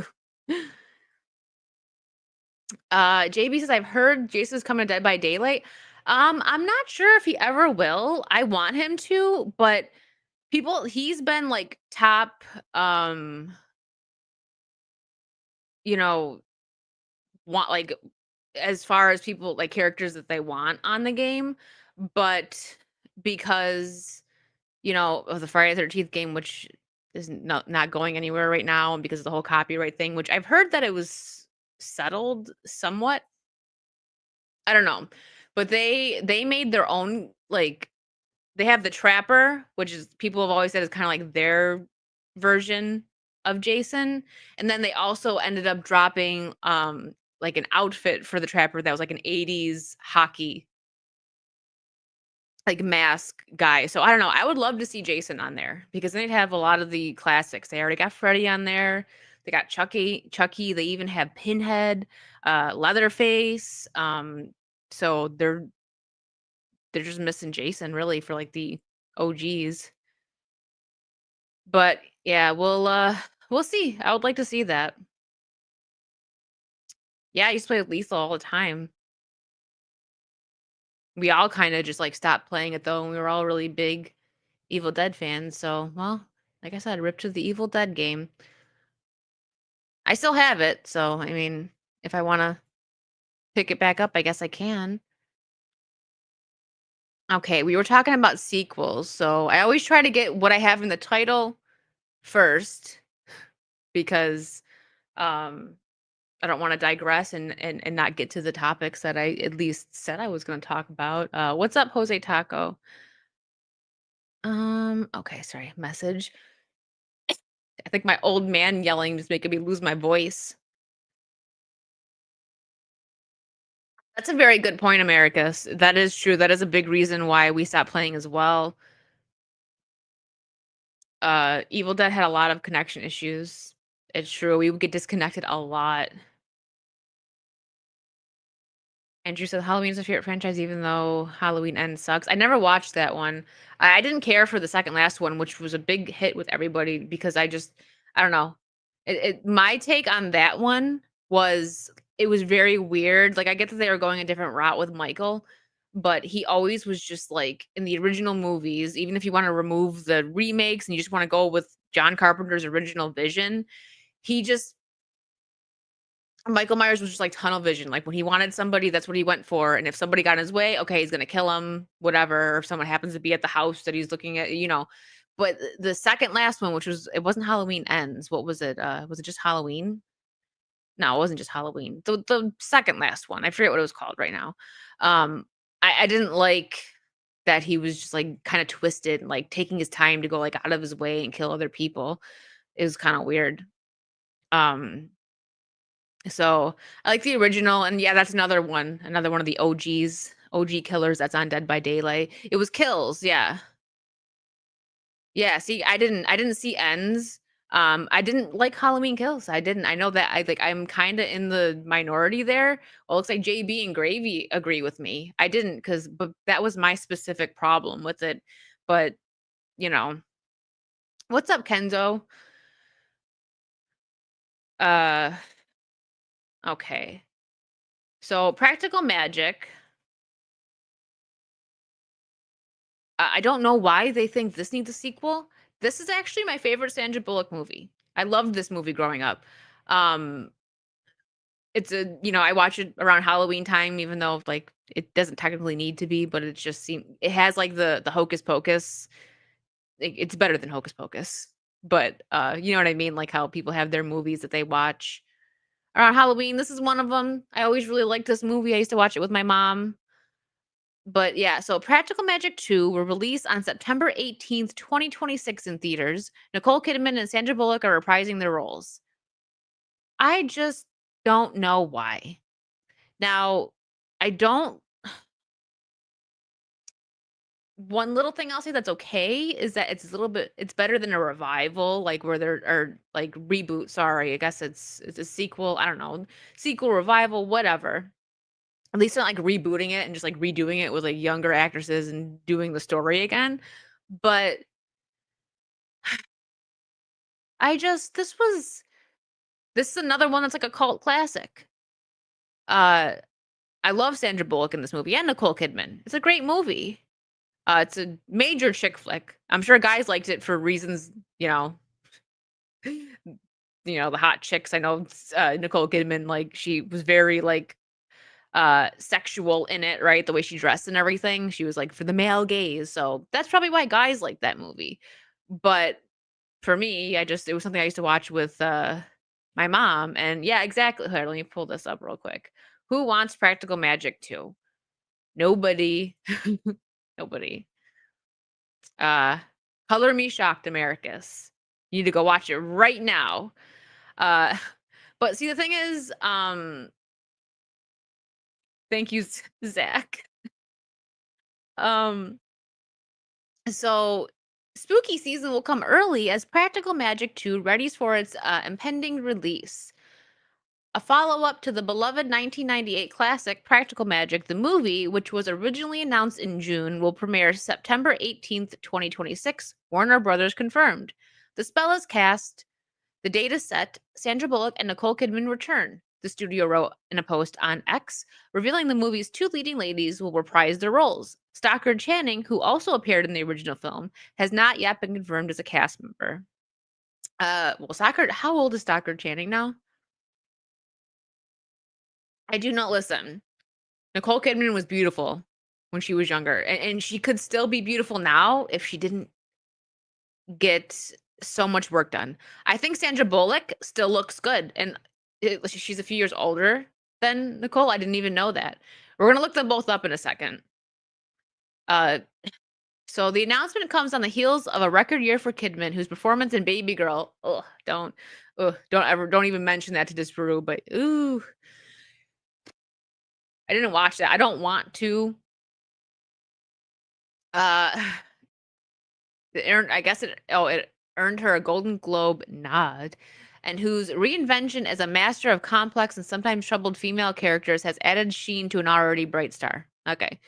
JB says, I've heard Jason's coming to Dead by Daylight. I'm not sure if he ever will. I want him to, but he's been like top, you know, want like as far as people like characters that they want on the game, but because of the Friday the 13th game, which is not going anywhere right now, and because of the whole copyright thing, which I've heard that it was settled somewhat. I don't know, but they made their own like they have the Trapper, which is people have always said is kind of like their version of Jason, and then they also ended up dropping like an outfit for the Trapper that was like an 80s hockey like mask guy. So I don't know. I would love to see Jason on there because then they'd have a lot of the classics. They already got Freddy on there. They got Chucky. They even have Pinhead, Leatherface. So they're just missing Jason really for like the OGs. But yeah, we'll see. I would like to see that. Yeah, I used to play with Lethal all the time. We all kind of just like stopped playing it though, and we were all really big Evil Dead fans. So, well, like I said, rip to the Evil Dead game. I still have it, so I mean, if I want to pick it back up, I guess I can. Okay, we were talking about sequels, so I always try to get what I have in the title first because um I don't want to digress and not get to the topics that I at least said I was going to talk about. What's up, Jose Taco? Okay, sorry, message. I think my old man yelling just making me lose my voice. That's a very good point, Americus. That is true. That is a big reason why we stopped playing as well. Evil Dead had a lot of connection issues. It's true. We would get disconnected a lot. Andrew said Halloween is a favorite franchise, even though Halloween Ends sucks. I never watched that one. I didn't care for the second last one, which was a big hit with everybody because I don't know. My take on that one was it was very weird. Like I get that they were going a different route with Michael, but he always was just like in the original movies, even if you want to remove the remakes and you just want to go with John Carpenter's original vision, he just Michael Myers was just like tunnel vision. Like when he wanted somebody, that's what he went for. And if somebody got in his way, okay, he's gonna kill him, whatever. Or if someone happens to be at the house that he's looking at. But the second last one, which was it wasn't Halloween Ends. What was it? Was it just Halloween? No, it wasn't just Halloween. The second last one. I forget what it was called right now. Um, I didn't like that he was just like kind of twisted, and, like taking his time to go like out of his way and kill other people. It was kind of weird. Um, So, I like the original, and yeah, that's another one of the OGs, OG Killers that's on Dead by Daylight. It was Kills, yeah. Yeah, see, I didn't see Ends. I didn't like Halloween Kills. I didn't. I know that I'm kinda in the minority there. Well, it looks like JB and Gravy agree with me. I didn't, but that was my specific problem with it. But, you know, what's up, Kenzo? Uh, okay. So, Practical Magic, I don't know why they think this needs a sequel. This is actually my favorite Sandra Bullock movie. I loved this movie growing up. Um, it's I watch it around Halloween time, even though like it doesn't technically need to be, but it just it has like the Hocus Pocus. It's better than Hocus Pocus, but you know what I mean, like how people have their movies that they watch around Halloween. This is one of them. I always really liked this movie. I used to watch it with my mom. But yeah, so Practical Magic 2 will release on September 18th, 2026 in theaters. Nicole Kidman and Sandra Bullock are reprising their roles. I just don't know why. Now, I don't one little thing I'll say that's okay is that it's better than a revival, like where there are like reboot, sorry. I guess it's a sequel, I don't know, sequel, revival, whatever. At least they're not like rebooting it and just like redoing it with like younger actresses and doing the story again. But I just this is another one that's like a cult classic. Uh I love Sandra Bullock in this movie and Nicole Kidman. It's a great movie. It's a major chick flick. I'm sure guys liked it for reasons, the hot chicks. I know Nicole Kidman, like she was very like sexual in it, right? The way she dressed and everything. She was like for the male gaze. So that's probably why guys like that movie. But for me, it was something I used to watch with my mom. And yeah, exactly. Here, let me pull this up real quick. Who wants Practical Magic 2? Nobody. Nobody. Uh, Color Me Shocked, Americus. You need to go watch it right now. Uh, but see, the thing is, thank you, Zach. Um, so spooky season will come early as Practical Magic 2 readies for its impending release. A follow up to the beloved 1998 classic Practical Magic, the movie, which was originally announced in June, will premiere September 18th, 2026. Warner Brothers confirmed. The spell is cast. The date is set. Sandra Bullock and Nicole Kidman return. The studio wrote in a post on X, revealing the movie's two leading ladies will reprise their roles. Stockard Channing, who also appeared in the original film, has not yet been confirmed as a cast member. Stockard, how old is Stockard Channing now? I do not listen. Nicole Kidman was beautiful when she was younger, and she could still be beautiful now if she didn't get so much work done. I think Sandra Bullock still looks good, and she's a few years older than Nicole. I didn't even know that. We're gonna look them both up in a second. Uh, so the announcement comes on the heels of a record year for Kidman, whose performance in Baby Girl, don't even mention that to Disparu, but ooh, I didn't watch that. I don't want to. Uh, it earned her a Golden Globe nod, and whose reinvention as a master of complex and sometimes troubled female characters has added sheen to an already bright star. Okay.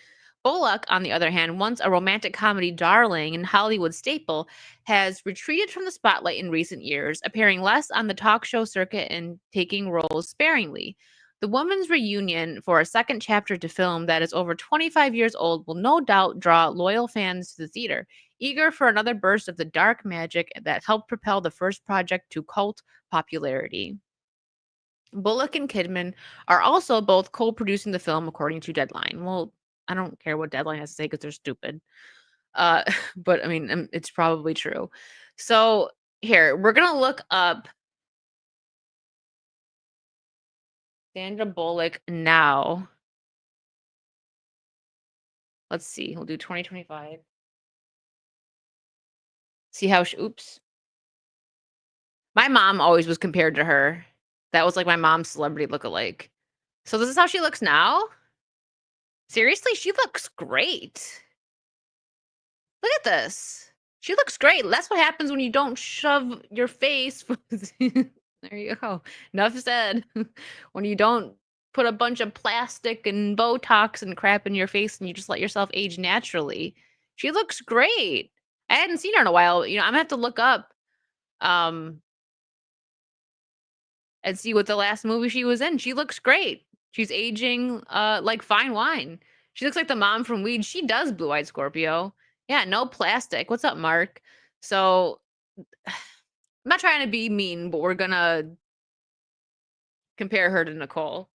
Bullock, on the other hand, once a romantic comedy darling and Hollywood staple, has retreated from the spotlight in recent years, appearing less on the talk show circuit and taking roles sparingly. The woman's reunion for a second chapter to film that is over 25 years old will no doubt draw loyal fans to the theater, eager for another burst of the dark magic that helped propel the first project to cult popularity. Bullock and Kidman are also both co-producing the film, according to Deadline. Well, I don't care what Deadline has to say because they're stupid. Uh, but I mean, it's probably true. So here, we're gonna look up Sandra Bullock now. Let's see. We'll do 2025. See how oops. My mom always was compared to her. That was like my mom's celebrity lookalike. So this is how she looks now? Seriously, she looks great. Look at this. She looks great. That's what happens when you don't shove your face. There you go. Enough said. When you don't put a bunch of plastic and Botox and crap in your face and you just let yourself age naturally. She looks great. I hadn't seen her in a while. I'm gonna have to look up um and see what the last movie she was in. She looks great. She's aging like fine wine. She looks like the mom from Weed. She does Blue Eyed Scorpio. Yeah, no plastic. What's up, Mark? So I'm not trying to be mean, but we're gonna compare her to Nicole,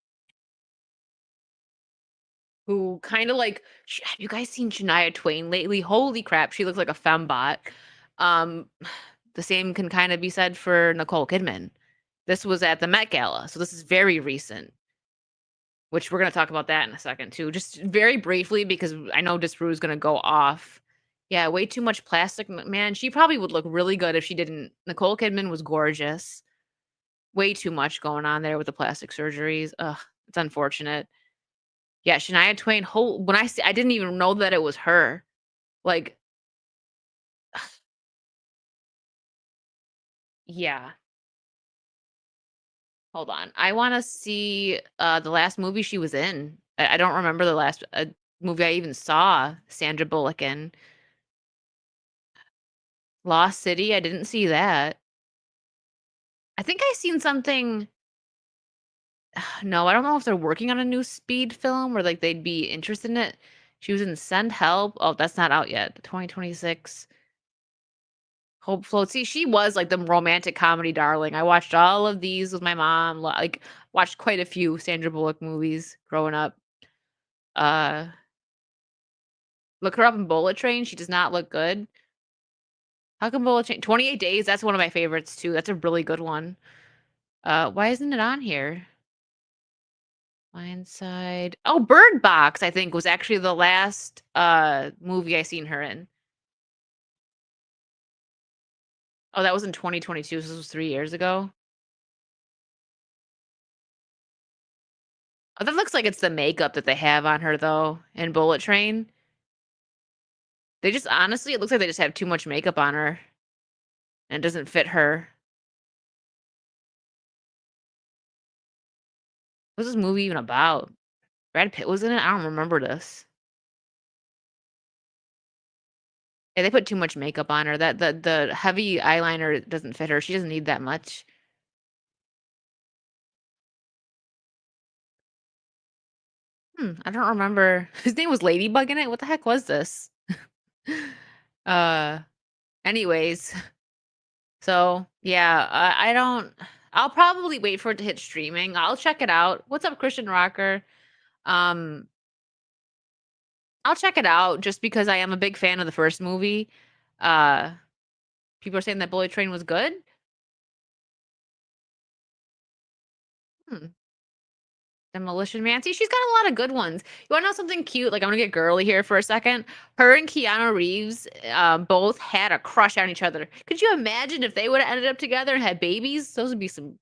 who kind of like. Have you guys seen Shania Twain lately? Holy crap, she looks like a fembot. Um, the same can kind of be said for Nicole Kidman. This was at the Met Gala, so this is very recent. Which we're gonna talk about that in a second too. Just very briefly because I know Disparu is gonna go off. Yeah, way too much plastic. Man, she probably would look really good if she didn't. Nicole Kidman was gorgeous. Way too much going on there with the plastic surgeries. Ugh, it's unfortunate. Yeah, Shania Twain. When I didn't even know that it was her. Like, yeah. Hold on. I want to see the last movie she was in. I don't remember the last movie I even saw Sandra Bullock in. Lost City. I didn't see that. I think I seen something. No, I don't know if they're working on a new Speed film or like they'd be interested in it. She was in Send Help. Oh, that's not out yet. 2026. Hope Float. See, she was like the romantic comedy darling. I watched all of these with my mom. Like watched quite a few Sandra Bullock movies growing up. Uh Look her up in Bullet Train. She does not look good. How come Bullet Train 28 Days? That's one of my favorites too. That's a really good one. Why isn't it on here? Blindside. Oh, Bird Box, I think, was actually the last movie I seen her in. Oh, that was in 2022, so this was 3 years ago. Oh, that looks like it's the makeup that they have on her though in Bullet Train. They just honestly, it looks like they just have too much makeup on her and it doesn't fit her. What's this movie even about? Brad Pitt was in it? I don't remember this. Yeah, they put too much makeup on her. That the heavy eyeliner doesn't fit her. She doesn't need that much. I don't remember. His name was Ladybug in it? What the heck was this? Uh, anyways, so yeah, I don't. I'll probably wait for it to hit streaming. I'll check it out. What's up, Christian Rocker? Um, I'll check it out just because I am a big fan of the first movie. Uh, People are saying that Bullet Train was good. Hmm. Demolition Man. See, she's got a lot of good ones. You want to know something cute? Like, I'm gonna get girly here for a second. Her and Keanu Reeves both had a crush on each other. Could you imagine if they would have ended up together and had babies? Those would be some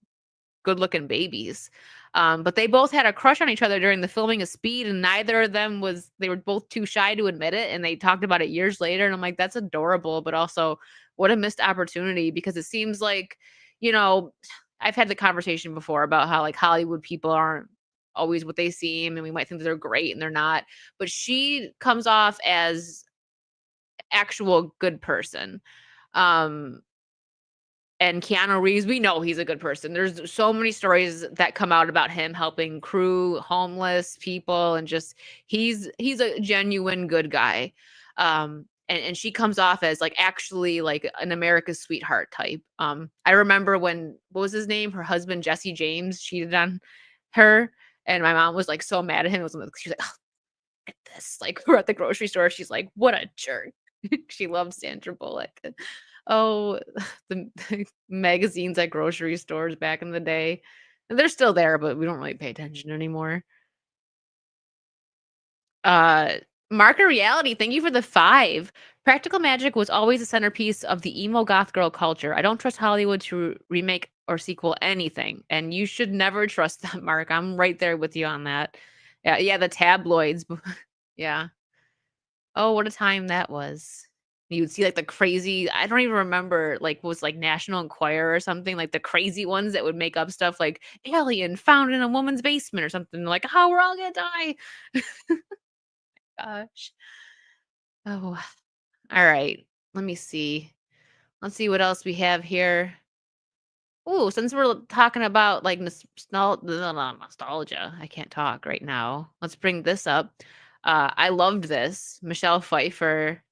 good-looking babies. But they both had a crush on each other during the filming of Speed, and neither of them was. They were both too shy to admit it, and they talked about it years later. And I'm like, that's adorable, but also what a missed opportunity because it seems like, you know, I've had the conversation before about how like Hollywood people aren't always what they seem, and we might think that they're great and they're not. But she comes off as actual good person. Um, and Keanu Reeves, we know he's a good person. There's so many stories that come out about him helping crew, homeless people, and just he's a genuine good guy. And she comes off as like actually like an America's sweetheart type. I remember when what was his name? Her husband Jesse James cheated on her, and my mom was like so mad at him. It was like, she was like, oh, at this. Like we're at the grocery store. She's like, what a jerk. She loves Sandra Bullock. Oh, the magazines at grocery stores back in the day. And they're still there, but we don't really pay attention anymore. Uh Marker Reality, thank you for the 5. Practical magic was always a centerpiece of the emo goth girl culture. I don't trust Hollywood to remake or sequel anything, and you should never trust them, Mark. I'm right there with you on that. Yeah, yeah, the tabloids. Yeah. Oh, what a time that was. You would see, like, the crazy I don't even remember, like, was, like, National Enquirer or something, like, the crazy ones that would make up stuff like, "Alien found in a woman's basement," or something, like, "Oh, we're all gonna die." Gosh. Oh, alright. Let me see. Let's see what else we have here. Ooh, since we're talking about, like, nostalgia, I can't talk right now. Let's bring this up. I loved this. Michelle Pfeiffer,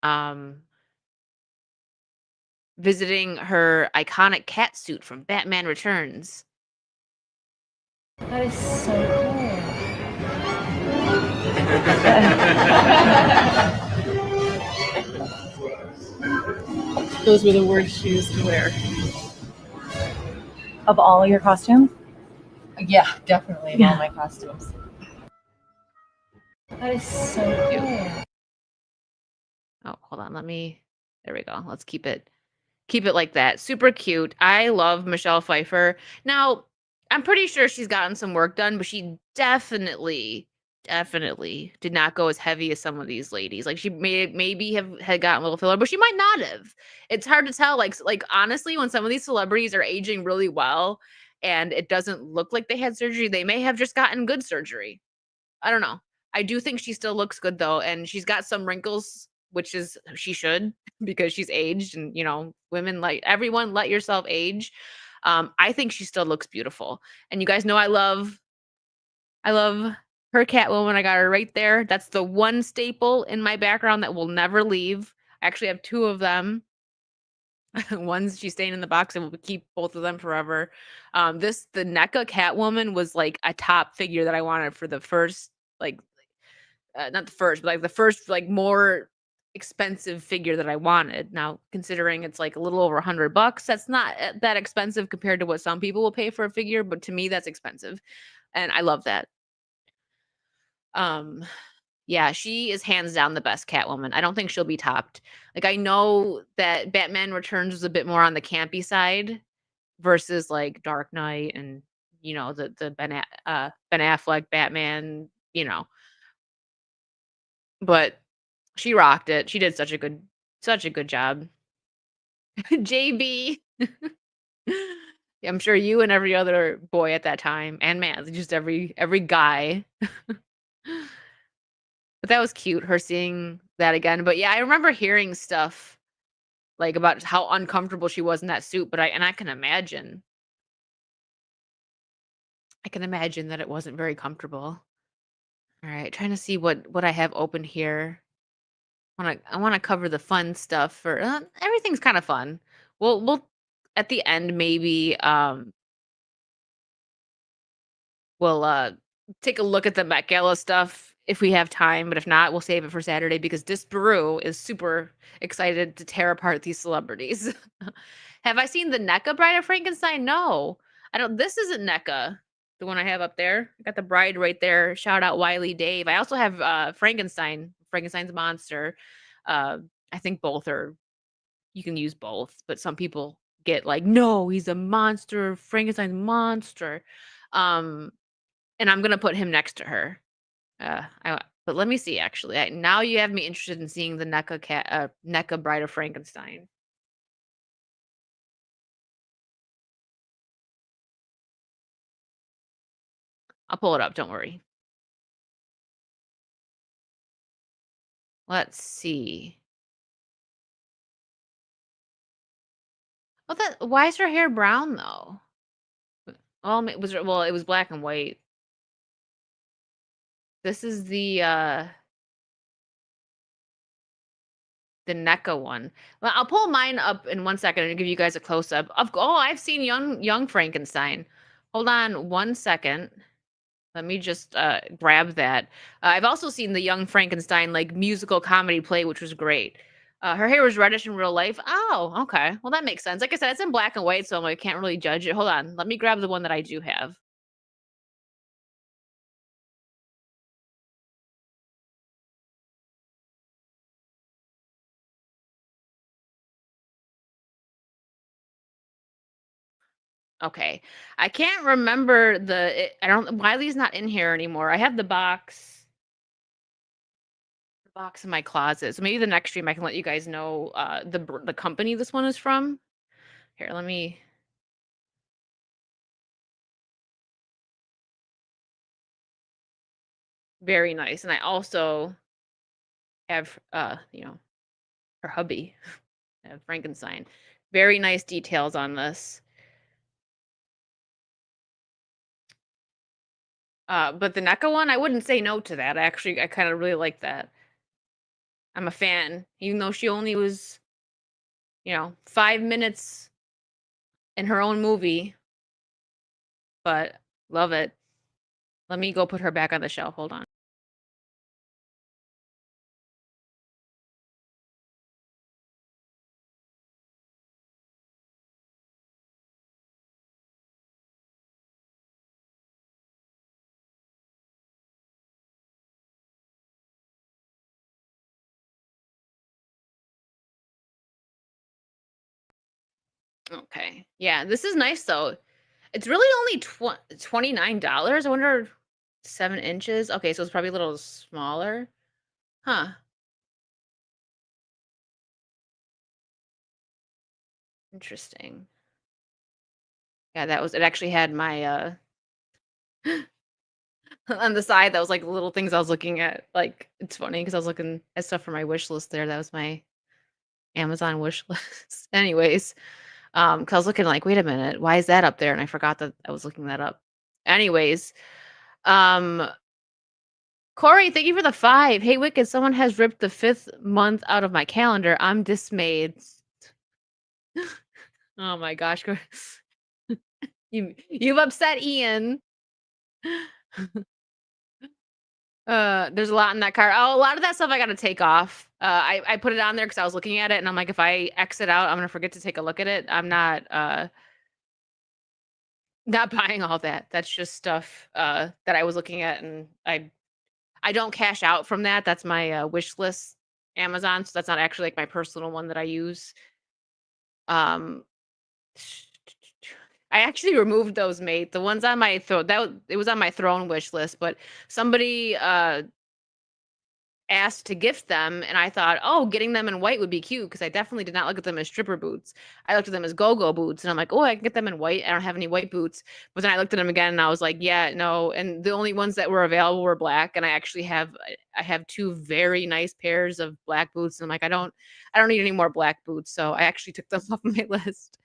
um, visiting her iconic cat suit from Batman Returns. That is so cool. Those were the worst shoes to wear. Of all your costumes? Yeah, definitely of all my costumes. That is so cool. Oh, hold on, there we go. Let's keep it like that. Super cute. I love Michelle Pfeiffer. Now, I'm pretty sure she's gotten some work done, but she definitely did not go as heavy as some of these ladies. Like she may maybe have had gotten a little filler, but she might not have. It's hard to tell. Like honestly, when some of these celebrities are aging really well and it doesn't look like they had surgery, they may have just gotten good surgery. I don't know. I do think she still looks good though, and she's got some wrinkles, which is she should because she's aged, and women like everyone let yourself age. I think she still looks beautiful, and you guys know I love her Catwoman. I got her right there. That's the one staple in my background that will never leave. I actually have two of them. One's she's staying in the box, and we'll keep both of them forever. The NECA Catwoman was like a top figure that I wanted for the first like not the first, but like the first like more expensive figure that I wanted. Now, considering it's like a little over $100, that's not that expensive compared to what some people will pay for a figure, but to me that's expensive. And I love that. Um yeah, she is hands down the best Catwoman. I don't think she'll be topped. Like I know that Batman Returns was a bit more on the campy side versus like Dark Knight and the Ben Affleck Batman, but she rocked it. She did such a good job. JB. Yeah, I'm sure you and every other boy at that time and man, just every guy. But that was cute, her seeing that again. But yeah, I remember hearing stuff like about how uncomfortable she was in that suit, but I can imagine. I can imagine that it wasn't very comfortable. All right, trying to see what I have open here. I wanna cover the fun stuff for everything's kind of fun. We'll at the end maybe we'll take a look at the Met Gala stuff if we have time, but if not, we'll save it for Saturday because Disparu is super excited to tear apart these celebrities. Have I seen the NECA Bride of Frankenstein? No. I don't this isn't NECA, the one I have up there. I got the bride right there. Shout out Wiley Dave. I also have Frankenstein's monster. Uh I think both are you can use both, but some people get like, no, he's a monster, Frankenstein's monster. Um and I'm gonna put him next to her. But let me see. Actually, now you have me interested in seeing the NECA Bride of Frankenstein. I'll pull it up. Don't worry. Let's see. Well, that why is her hair brown though? It was black and white. This is the NECA one. Well, I'll pull mine up in 1 second and give you guys a close up. I've seen young Frankenstein. Hold on 1 second. Let me just grab that. I've also seen the Young Frankenstein like musical comedy play, which was great. Her hair was reddish in real life. Oh, okay. Well, that makes sense. Like I said, it's in black and white, so I can't really judge it. Hold on. Let me grab the one that I do have. Okay. I can't remember I don't Wiley's not in here anymore. I have the box in my closet. So maybe the next stream I can let you guys know the company this one is from. Here, let me Very nice. And I also have her hubby, Frankenstein. Very nice details on this. But the NECA one, I wouldn't say no to that. I kind of really like that. I'm a fan, even though she only was, 5 minutes in her own movie. But love it. Let me go put her back on the shelf. Hold on. Okay. Yeah, this is nice though. It's really only $29. I wonder 7 inches. Okay, so it's probably a little smaller. Huh. Interesting. Yeah, it actually had my on the side that was like little things I was looking at. Like it's funny because I was looking at stuff for my wish list there. That was my Amazon wish list. Anyways, because I was looking like, wait a minute, why is that up there? And I forgot that I was looking that up. Anyways, um, Corey, thank you for the 5. Hey, Wicked, someone has ripped the 5th month out of my calendar. I'm dismayed. Oh my gosh, you've upset Ian. There's a lot in that cart. Oh, a lot of that stuff I gotta take off. I put it on there because I was looking at it, and I'm like, if I exit out, I'm gonna forget to take a look at it. I'm not buying all that. That's just stuff that I was looking at, and I don't cash out from that. That's my wish list Amazon, so that's not actually like my personal one that I use. Um, I actually removed those, mate. The ones on my it was on my throne wish list, but somebody asked to gift them, and I thought, oh, getting them in white would be cute because I definitely did not look at them as stripper boots. I looked at them as go-go boots, and I'm like, oh, I can get them in white. I don't have any white boots. But then I looked at them again, and I was like, yeah, no. And the only ones that were available were black, and I have 2 very nice pairs of black boots, and I'm like, I don't need any more black boots, so I actually took them off my list.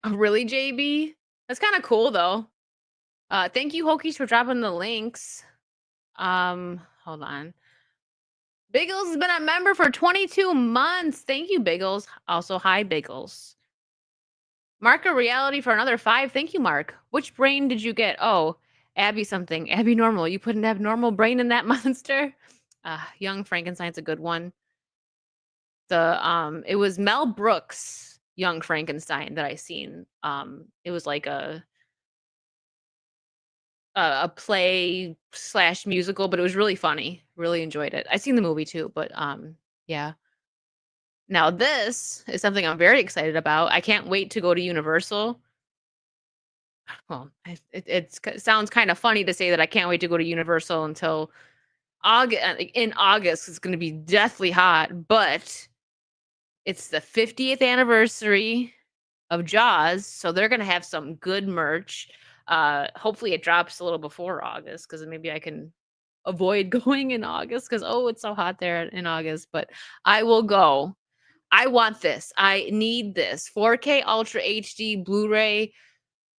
Really, JB? That's kind of cool though. Thank you, Hokies, for dropping the links. Hold on. Biggles has been a member for 22 months. Thank you, Biggles. Also, hi, Biggles. Mark a reality for another 5. Thank you, Mark. Which brain did you get? Oh, Abby something. Abby normal. You put an abnormal brain in that monster? Young Frankenstein's a good one. It was Mel Brooks' Young Frankenstein that I seen. It was like a play slash musical, but it was really funny. Really enjoyed it. I seen the movie too, but yeah. Now this is something I'm very excited about. I can't wait to go to Universal. Well, it sounds kind of funny to say that I can't wait to go to Universal until August. In August, it's going to be deathly hot, but it's the 50th anniversary of Jaws, so they're going to have some good merch. Hopefully it drops a little before August because maybe I can avoid going in August because it's so hot there in August. But I will go. I want this. I need this 4K Ultra HD Blu-ray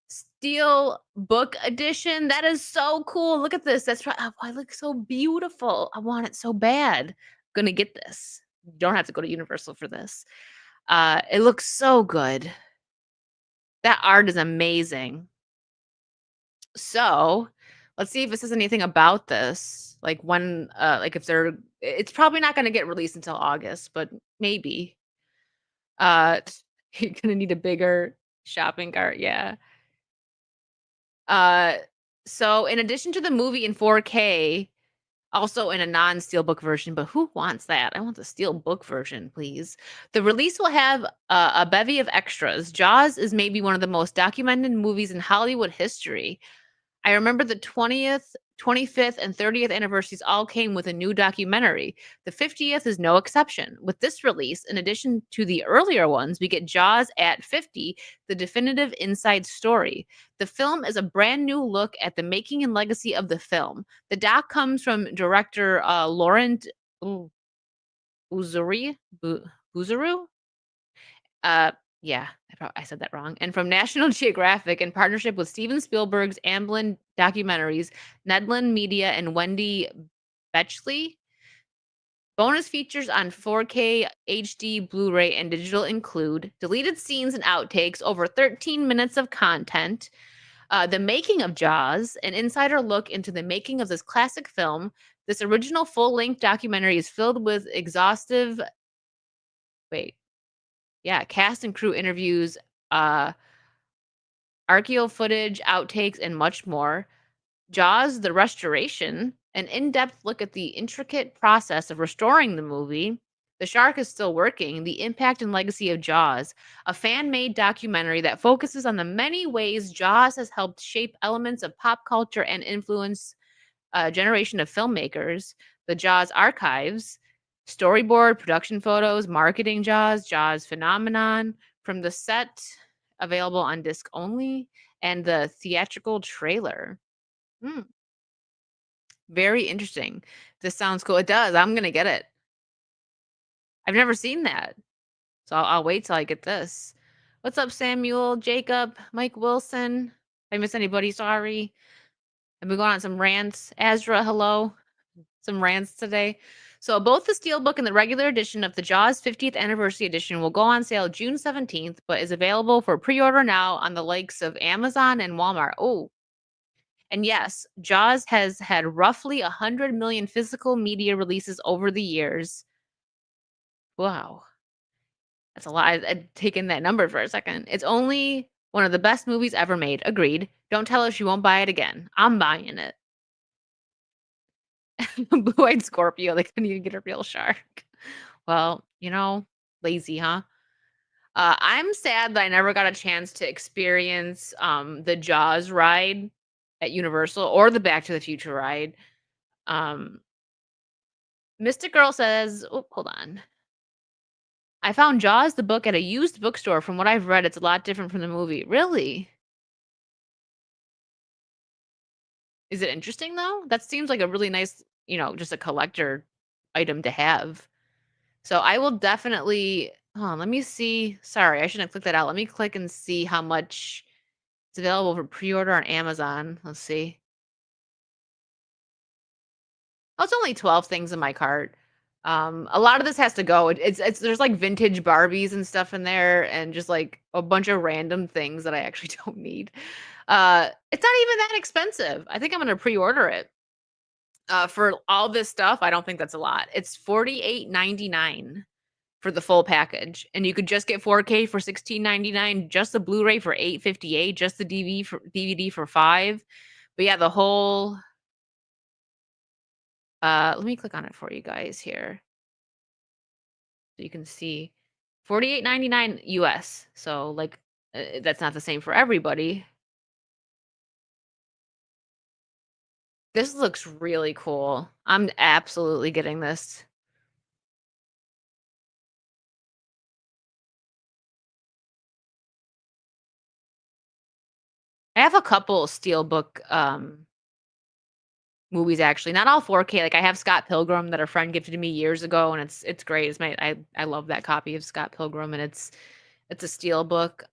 Steel Book Edition. That is so cool. Look at this. That's right. Oh, I look so beautiful. I want it so bad. I'm gonna get this. You don't have to go to Universal for this. It looks so good. That art is amazing. So, let's see if it says anything about this. Like when like if it's probably not gonna get released until August, but maybe. You're gonna need a bigger shopping cart, yeah. So in addition to the movie in 4K, Also in a non-steelbook version, but who wants that? I want the steelbook version, please. The release will have a bevy of extras. Jaws is maybe one of the most documented movies in Hollywood history. I remember the 20th, 25th, and 30th anniversaries all came with a new documentary. The 50th is no exception. With this release, in addition to the earlier ones, we get Jaws at 50, the definitive inside story. The film is a brand new look at the making and legacy of the film. The doc comes from director Laurent Buzuri, Buzuru? Uh, yeah, I said that wrong. And from National Geographic in partnership with Steven Spielberg's Amblin Documentaries, Nedlin Media, and Wendy Betchley. Bonus features on 4K, HD, Blu-ray, and digital include deleted scenes and outtakes, over 13 minutes of content, the making of Jaws, an insider look into the making of this classic film. This original full-length documentary is filled with exhaustive cast and crew interviews, archaeo footage, outtakes, and much more. Jaws: The Restoration, an in-depth look at the intricate process of restoring the movie. The Shark is Still Working, the impact and legacy of Jaws, a fan-made documentary that focuses on the many ways Jaws has helped shape elements of pop culture and influence a generation of filmmakers. The Jaws Archives, storyboard, production photos, marketing Jaws phenomenon from the set, available on disc only, and the theatrical trailer. Hmm. Very interesting. This sounds cool. It does. I'm gonna get it. I've never seen that, so I'll wait till I get this. What's up, Samuel, Jacob, Mike Wilson? If I miss anybody, sorry. I've been going on some rants. Azra, hello. Some rants today. So both the Steelbook and the regular edition of the Jaws 50th Anniversary Edition will go on sale June 17th, but is available for pre-order now on the likes of Amazon and Walmart. Oh, and yes, Jaws has had roughly 100 million physical media releases over the years. Wow. That's a lot. I'd taken that number for a second. It's only one of the best movies ever made. Agreed. Don't tell her she won't buy it again. I'm buying it. Blue-eyed Scorpio. They couldn't even get a real shark. Well, lazy, huh? I'm sad that I never got a chance to experience the Jaws ride at Universal or the Back to the Future ride. Mystic Girl says, oh, hold on. I found Jaws, the book, at a used bookstore. From what I've read, it's a lot different from the movie. Really? Is it interesting, though? That seems like a really nice, just a collector item to have. So I will definitely, let me see. Sorry, I shouldn't have clicked that out. Let me click and see how much it's available for pre-order on Amazon. Let's see. Oh, it's only 12 things in my cart. A lot of this has to go. It's there's like vintage Barbies and stuff in there, and just like a bunch of random things that I actually don't need. It's not even that expensive. I think I'm gonna pre-order it. For all this stuff, I don't think that's a lot. It's $48.99 for the full package, and you could just get 4K for $16.99, just the Blu-ray for $8.58, just the DVD for $5. But yeah, the whole. Let me click on it for you guys here, so you can see. $48.99 US. So like, that's not the same for everybody. This looks really cool. I'm absolutely getting this. I have a couple Steelbook movies, actually. Not all 4K. Like, I have Scott Pilgrim that a friend gifted to me years ago, and it's great. I love that copy of Scott Pilgrim, and it's a Steelbook.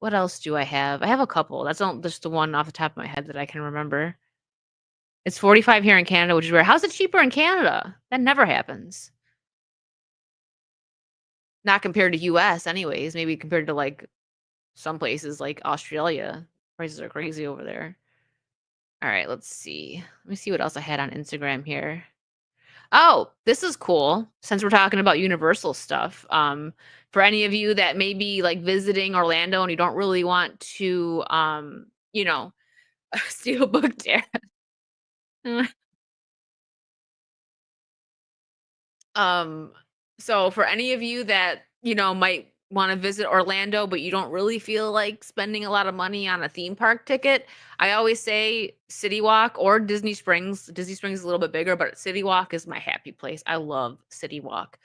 What else do I have? I have a couple. That's not just the one off the top of my head that I can remember. It's 45 here in Canada, which is rare. How's it cheaper in Canada? That never happens. Not compared to US anyways. Maybe compared to like some places like Australia. Prices are crazy over there. All right, let's see. Let me see what else I had on Instagram here. Oh, this is cool. Since we're talking about Universal stuff, for any of you that may be like visiting Orlando and you don't really want to, steelbook dad. So for any of you that, might want to visit Orlando, but you don't really feel like spending a lot of money on a theme park ticket, I always say City Walk or Disney Springs. Disney Springs is a little bit bigger, but City Walk is my happy place. I love City Walk.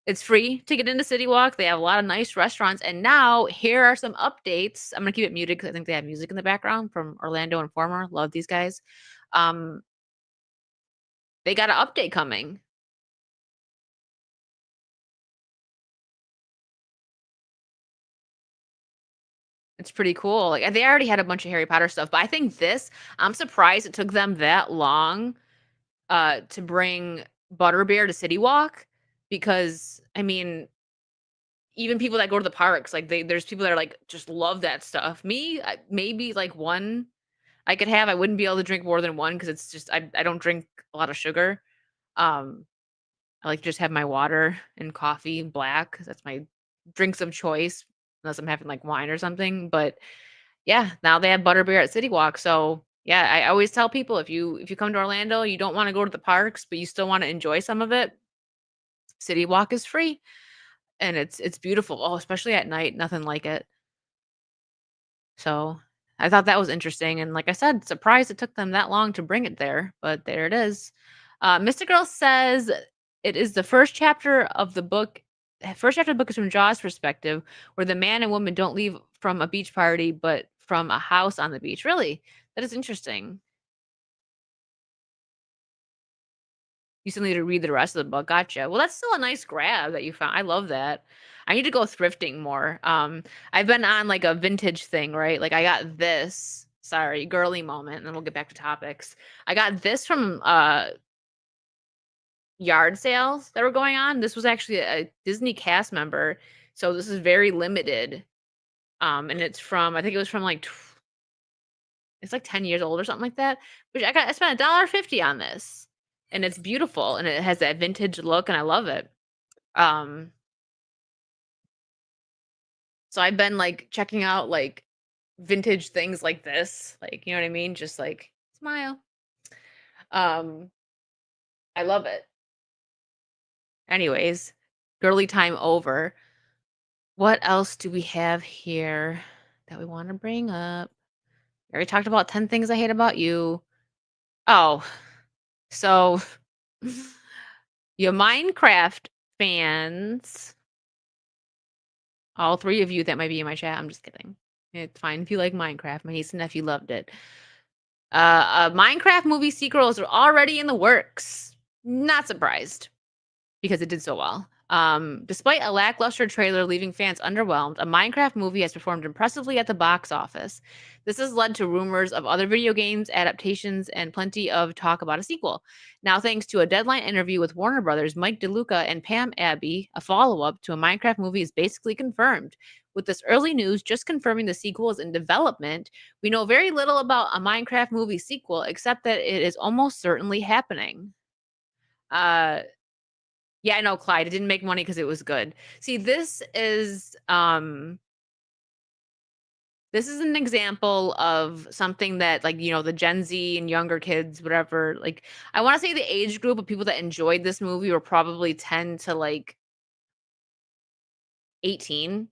It's free to get into City Walk. They have a lot of nice restaurants. And now here are some updates. I'm going to keep it muted because I think they have music in the background from Orlando Informer. Love these guys. Um, they got an update coming. It's pretty cool. Like they already had a bunch of Harry Potter stuff, but I think I'm surprised it took them that long to bring Butterbeer to City Walk because I mean, even people that go to the parks, like there's people that are like just love that stuff. Me, maybe like one I could have. I wouldn't be able to drink more than one because it's just I don't drink a lot of sugar. Um, I like to just have my water and coffee black. That's my drinks of choice unless I'm having like wine or something. But yeah, now they have butterbeer at City Walk. So yeah, I always tell people if you come to Orlando, you don't want to go to the parks, but you still want to enjoy some of it. City Walk is free and it's beautiful. Oh, especially at night, nothing like it. So I thought that was interesting. And like I said, surprised it took them that long to bring it there, but there it is. Mystic Girl says it is the first chapter of the book. First chapter of the book is from Jaws' perspective, where the man and woman don't leave from a beach party, but from a house on the beach. Really? That is interesting. You still need to read the rest of the book. Gotcha. Well, that's still a nice grab that you found. I love that. I need to go thrifting more. I've been on like a vintage thing, right? Like I got this. Sorry, girly moment, and then we'll get back to topics. I got this from yard sales that were going on. This was actually a Disney cast member, so this is very limited. And it's from I think it was from like it's like 10 years old or something like that. Which I spent $1.50 on this. And it's beautiful and it has that vintage look and I love it. Um so I've been like checking out like vintage things like this. Like, you know what I mean? Just like smile. Um I love it. Anyways, girly time over. What else do we have here that we want to bring up? We already talked about 10 things I hate about you. Oh, so you Minecraft fans, all three of you that might be in my chat, I'm just kidding. It's fine if you like Minecraft. My niece and nephew loved it. A Minecraft movie sequels are already in the works. Not surprised because it did so well. Despite a lackluster trailer leaving fans underwhelmed, a Minecraft movie has performed impressively at the box office. This has led to rumors of other video games adaptations and plenty of talk about a sequel. Now, thanks to a Deadline interview with Warner Brothers, Mike DeLuca and Pam Abby, a follow-up to a Minecraft movie is basically confirmed. With this early news just confirming the sequel is in development, we know very little about a Minecraft movie sequel except that it is almost certainly happening. Yeah, I know, Clyde. It didn't make money because it was good. See, this is an example of something that, like, the Gen Z and younger kids, whatever, like, I wanna say the age group of people that enjoyed this movie were probably 10 to, like, 18.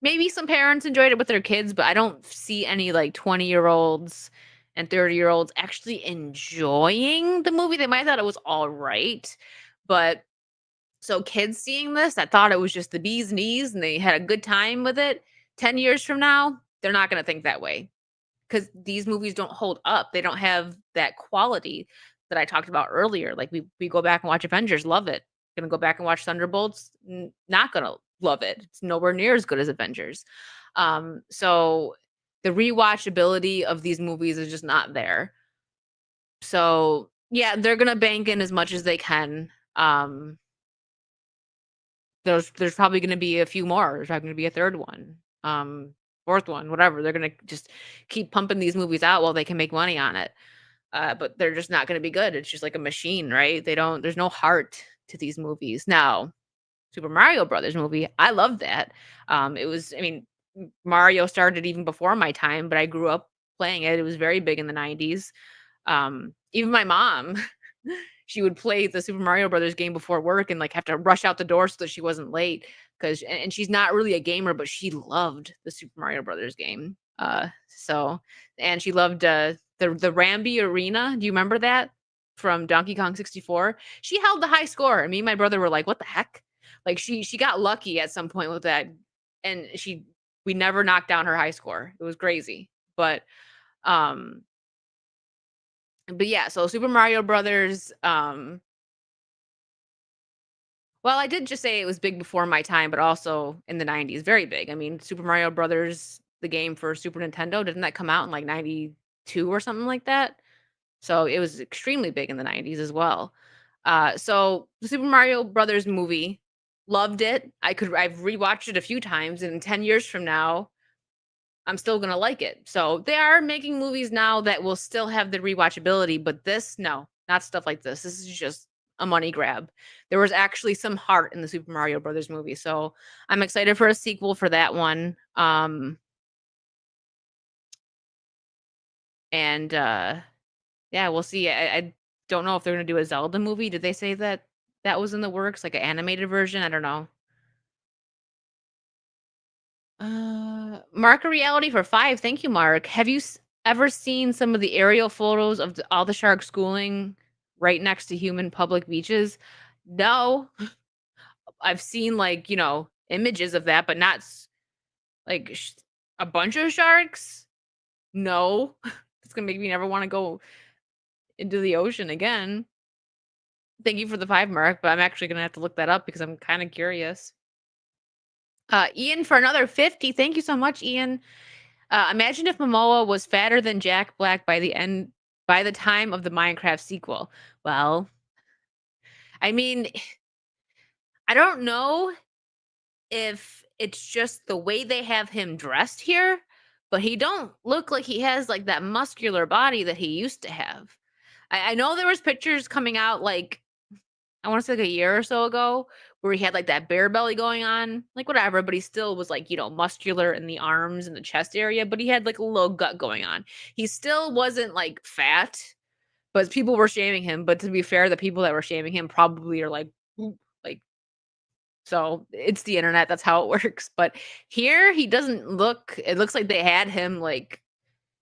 Maybe some parents enjoyed it with their kids, but I don't see any, like, 20-year-olds and 30-year-olds actually enjoying the movie. They might have thought it was alright, but so kids seeing this that thought it was just the bee's knees and they had a good time with it, 10 years from now, they're not going to think that way because these movies don't hold up. They don't have that quality that I talked about earlier. Like we go back and watch Avengers, love it. Gonna go back and watch Thunderbolts, not gonna love it. It's nowhere near as good as Avengers. So the rewatchability of these movies is just not there. So yeah, they're gonna bank in as much as they can. There's probably gonna be a few more. There's probably gonna be a third one, fourth one, whatever. They're gonna just keep pumping these movies out while they can make money on it. But they're just not gonna be good. It's just like a machine, right? There's no heart to these movies. Now, Super Mario Brothers movie, I love that. Mario started even before my time, but I grew up playing it. It was very big in the 90s. Even my mom, she would play the Super Mario Brothers game before work and like have to rush out the door so that she wasn't late because and she's not really a gamer, but she loved the Super Mario Brothers game. So and she loved the Rambi Arena. Do you remember that from Donkey Kong 64? She held the high score. And me and my brother were like, "What the heck?" Like she got lucky at some point with that, and we never knocked down her high score. It was crazy, um, but yeah. So Super Mario Brothers. Well, I did just say it was big before my time, but also in the 90s, very big. I mean, Super Mario Brothers, the game for Super Nintendo, didn't that come out in like 92 or something like that? So it was extremely big in the 90s as well. So the Super Mario Brothers movie, loved it. I've rewatched it a few times, and 10 years from now, I'm still gonna like it. So they are making movies now that will still have the rewatchability, but this, no, not stuff like this. This is just a money grab. There was actually some heart in the Super Mario Brothers movie, so I'm excited for a sequel for that one. And yeah, we'll see. I don't know if they're gonna do a Zelda movie. Did they say that that was in the works, like an animated version? I don't know. Mark a reality for 5. Thank you, Mark. Have you ever seen some of the aerial photos of all the sharks schooling right next to human public beaches? No. I've seen like, images of that, but not like a bunch of sharks. No. It's going to make me never want to go into the ocean again. Thank you for the 5, Mark, but I'm actually going to have to look that up because I'm kind of curious. Ian for another 50. Thank you so much, Ian. Imagine if Momoa was fatter than Jack Black by the time of the Minecraft sequel. Well, I mean, I don't know if it's just the way they have him dressed here, but he don't look like he has like that muscular body that he used to have. I know there was pictures coming out like I want to say like a year or so ago where he had like that bear belly going on, like whatever, but he still was like, muscular in the arms and the chest area, but he had like a little gut going on. He still wasn't like fat, but people were shaming him. But to be fair, the people that were shaming him probably are like, like, so it's the internet. That's how it works. But here he doesn't look, it looks like they had him like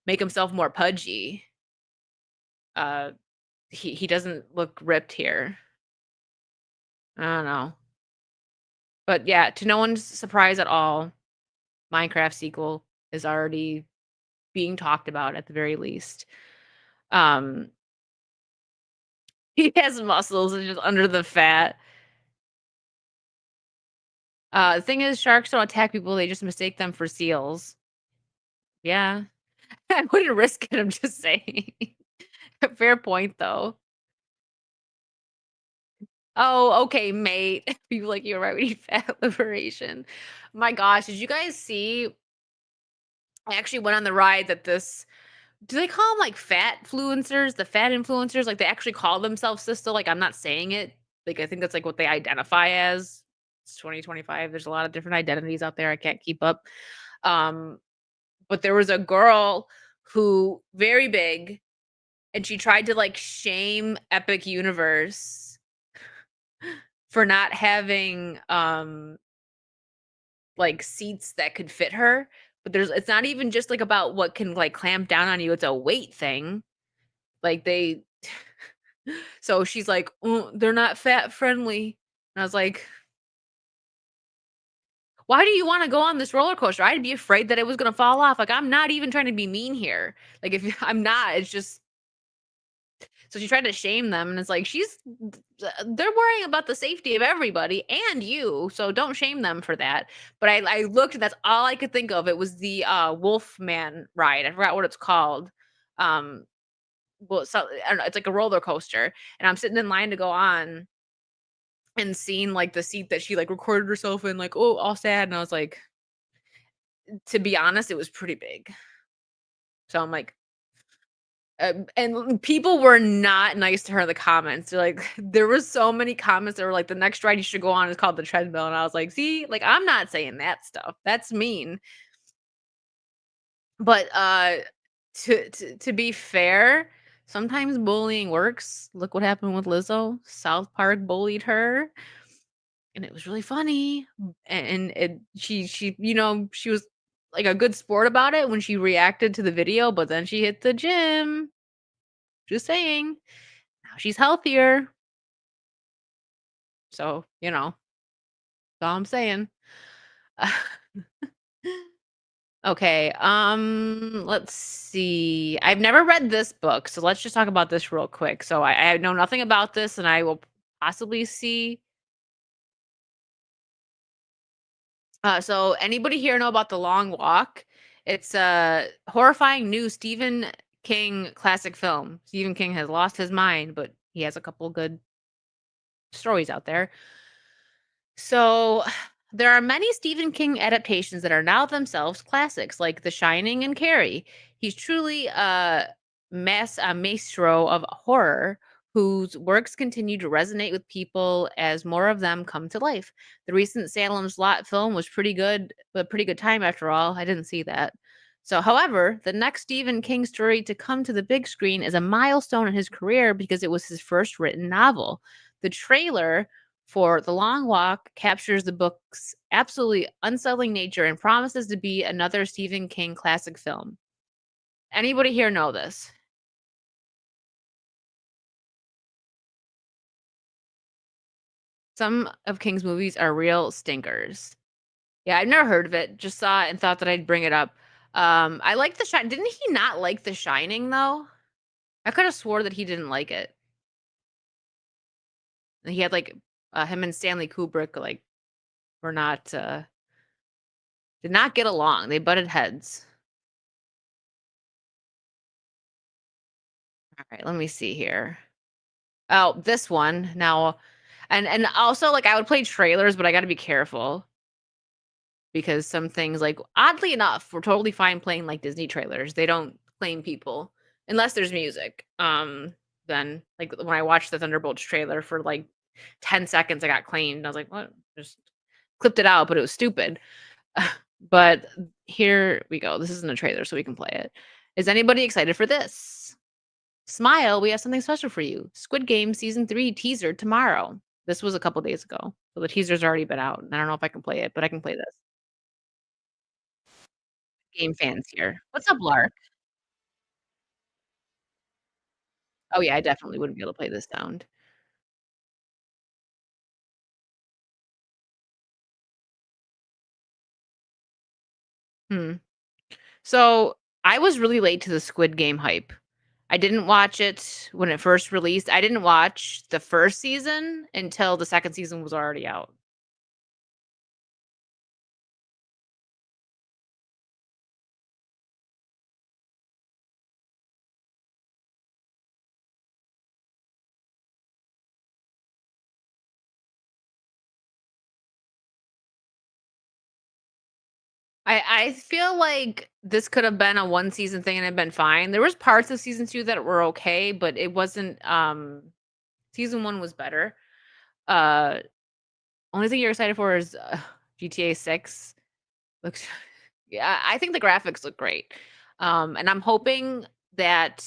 make himself more pudgy. He doesn't look ripped here. I don't know. But yeah, to no one's surprise at all, Minecraft sequel is already being talked about at the very least. Um he has muscles and just under the fat. The thing is sharks don't attack people, they just mistake them for seals. Yeah. I wouldn't risk it, I'm just saying. Fair point though. Oh, okay, mate. People like you're right, we need fat liberation. My gosh, did you guys see I actually went on the ride that this do they call them like fat influencers? The fat influencers, like they actually call themselves sister. Like I'm not saying it. Like I think that's like what they identify as. It's 2025. There's a lot of different identities out there. I can't keep up. But there was a girl who very big, and she tried to like shame Epic Universe for not having like seats that could fit her. But it's not even just like about what can like clamp down on you. It's a weight thing. Like they so she's like, "Oh, they're not fat friendly." And I was like, "Why do you want to go on this roller coaster? I'd be afraid that it was going to fall off." Like I'm not even trying to be mean here. Like if I'm not, it's just so she tried to shame them and it's like they're worrying about the safety of everybody and you, so don't shame them for that. But I looked and that's all I could think of. It was the Wolfman ride. I forgot what it's called. Um well, so I don't know, it's like a roller coaster, and I'm sitting in line to go on and seeing like the seat that she like recorded herself in, like, oh, all sad. And I was like, to be honest, it was pretty big. So I'm like, and people were not nice to her in the comments. They're like, there was so many comments that were like, the next ride you should go on is called the treadmill. And I was like, see, like, I'm not saying that stuff. That's mean. But to be fair, sometimes bullying works. Look what happened with Lizzo. South Park bullied her, and it was really funny. She she was like a good sport about it when she reacted to the video, but then she hit the gym. Just saying. Now she's healthier. So, that's all I'm saying. Okay, let's see. I've never read this book, so let's just talk about this real quick. So I know nothing about this, and I will possibly see. So anybody here know about The Long Walk? It's a horrifying new Stephen King classic film. Stephen King has lost his mind, but he has a couple good stories out there. So there are many Stephen King adaptations that are now themselves classics, like The Shining and Carrie. He's truly a maestro of horror whose works continue to resonate with people as more of them come to life. The recent Salem's Lot film was pretty good, but a pretty good time after all. I didn't see that. So, however, the next Stephen King story to come to the big screen is a milestone in his career because it was his first written novel. The trailer for The Long Walk captures the book's absolutely unsettling nature and promises to be another Stephen King classic film. Anybody here know this? Some of King's movies are real stinkers. Yeah, I've never heard of it. Just saw it and thought that I'd bring it up. I like The Shining. Didn't he not like The Shining though? I could have swore that he didn't like it. And he had like him and Stanley Kubrick like were not did not get along. They butted heads. All right, let me see here. Oh, this one. Now and also like I would play trailers, but I got to be careful because some things like oddly enough, we're totally fine playing like Disney trailers. They don't claim people unless there's music. Then like when I watched the Thunderbolts trailer for like 10 seconds I got claimed. I was like, "What?" Just clipped it out, but it was stupid. But here we go. This isn't a trailer, so we can play it. Is anybody excited for this? Smile, we have something special for you. Squid Game season 3 teaser tomorrow. This was a couple days ago. So the teaser's already been out. And I don't know if I can play it, but I can play this. Game fans here. What's up, Lark? Oh yeah, I definitely wouldn't be able to play this sound. Hmm. So I was really late to the Squid Game hype. I didn't watch it when it first released. I didn't watch the first season until the second season was already out. I feel like this could have been a one season thing and it'd been fine. There was parts of season 2 that were okay, but it wasn't season 1 was better. Uh only thing you're excited for is GTA 6. Looks yeah, I think the graphics look great. And I'm hoping that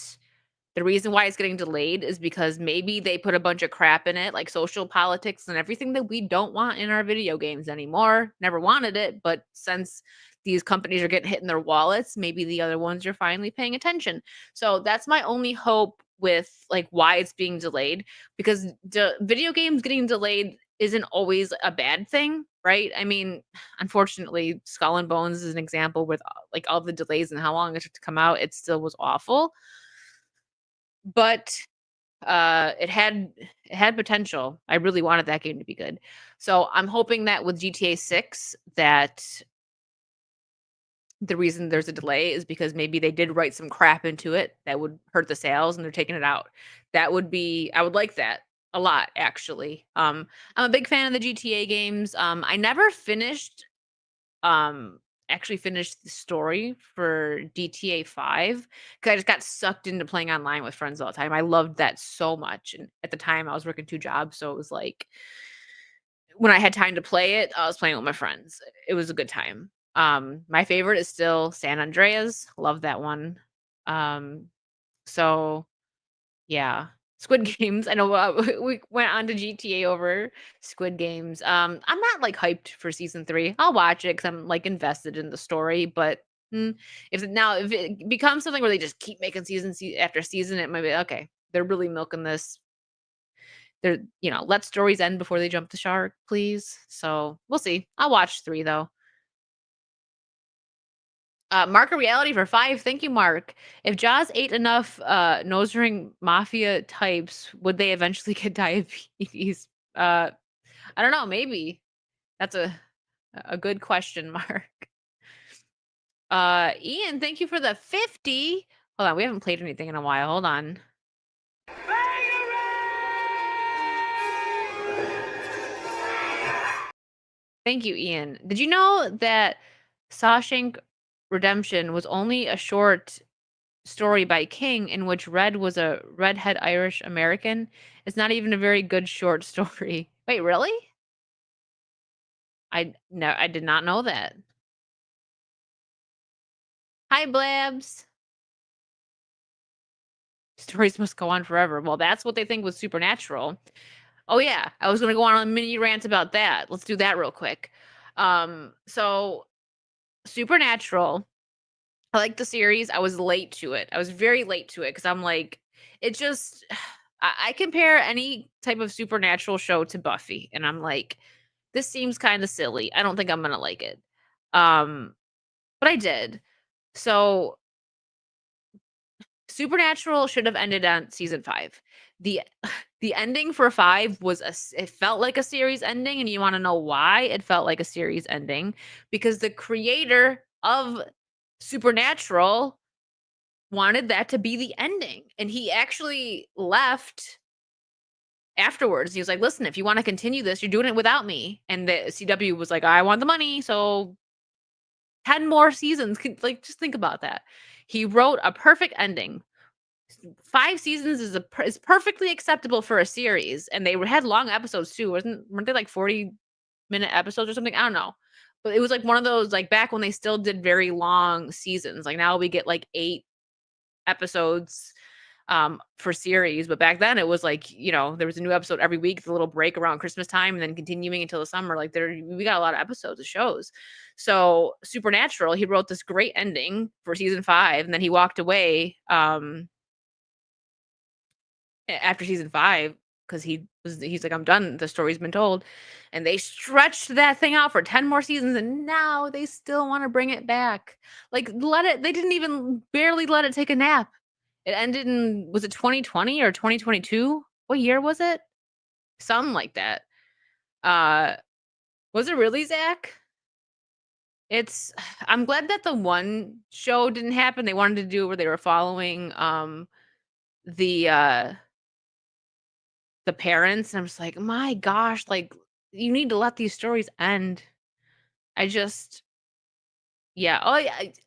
the reason why it's getting delayed is because maybe they put a bunch of crap in it, like social politics and everything that we don't want in our video games anymore. Never wanted it, but since these companies are getting hit in their wallets, maybe the other ones are finally paying attention. So that's my only hope with like why it's being delayed because video games getting delayed isn't always a bad thing, right? I mean, unfortunately, Skull and Bones is an example with like all the delays and how long it took to come out. It still was awful, but it had potential. I really wanted that game to be good. So I'm hoping that with GTA 6 that the reason there's a delay is because maybe they did write some crap into it that would hurt the sales and they're taking it out. That would be I would like that a lot actually. I'm a big fan of the GTA games. I never um actually finished the story for GTA 5 cuz I just got sucked into playing online with friends all the time. I loved that so much and at the time I was working two jobs so it was like when I had time to play it, I was playing with my friends. It was a good time. My favorite is still San Andreas. Love that one. Um, so Yeah. Squid Games. I know we went on to GTA over Squid Games. I'm not like hyped for season 3. I'll watch it because I'm like invested in the story, but if it becomes something where they just keep making season after season, it might be okay. They're really milking this. They're let stories end before they jump the shark, please. So we'll see. I'll watch 3 though. Mark a reality for 5. Thank you, Mark. If Jaws ate enough nose ring mafia types, would they eventually get diabetes? I don't know. Maybe that's a good question, Mark. Ian, thank you for the 50. Hold on, we haven't played anything in a while. Hold on. Thank you, Ian. Did you know that Shawshank Redemption was only a short story by King in which Red was a redhead Irish American? It's not even a very good short story. Wait, really? I did not know that. Hi, Blabs. Stories must go on forever. Well, that's what they think was Supernatural. Oh yeah, I was gonna go on a mini rant about that. Let's do that real quick. So Supernatural, I like the series. I was late to it. I was very late to it because I'm like, it just I compare any type of supernatural show to Buffy, and I'm like, this seems kind of silly. I don't think I'm gonna like it. But I did. So Supernatural should have ended on season 5. The the ending for 5 was it felt like a series ending, and you want to know why it felt like a series ending? Because the creator of Supernatural wanted that to be the ending, and he actually left afterwards. He was like, "Listen, if you want to continue this, you're doing it without me." And the CW was like, "I want the money, so 10 more seasons." Like, just think about that. He wrote a perfect ending. 5 seasons is perfectly acceptable for a series, and they had long episodes too. Weren't they like 40-minute episodes or something? I don't know. But it was like one of those, like, back when they still did very long seasons. Like, now we get like 8 episodes for series, but back then it was like, there was a new episode every week, the little break around Christmas time, and then continuing until the summer. Like, we got a lot of episodes of shows. So Supernatural, he wrote this great ending for season 5, and then he walked away after season 5 because he's like, I'm done. The story's been told. And they stretched that thing out for 10 more seasons, and now they still want to bring it back. Like, they didn't even barely let it take a nap. It ended was it 2020 or 2022? What year was it? Something like that. Was it really, Zach? I'm glad that the one show didn't happen. They wanted to do it where they were following the parents. And I'm just like, my gosh, like, you need to let these stories end. Yeah.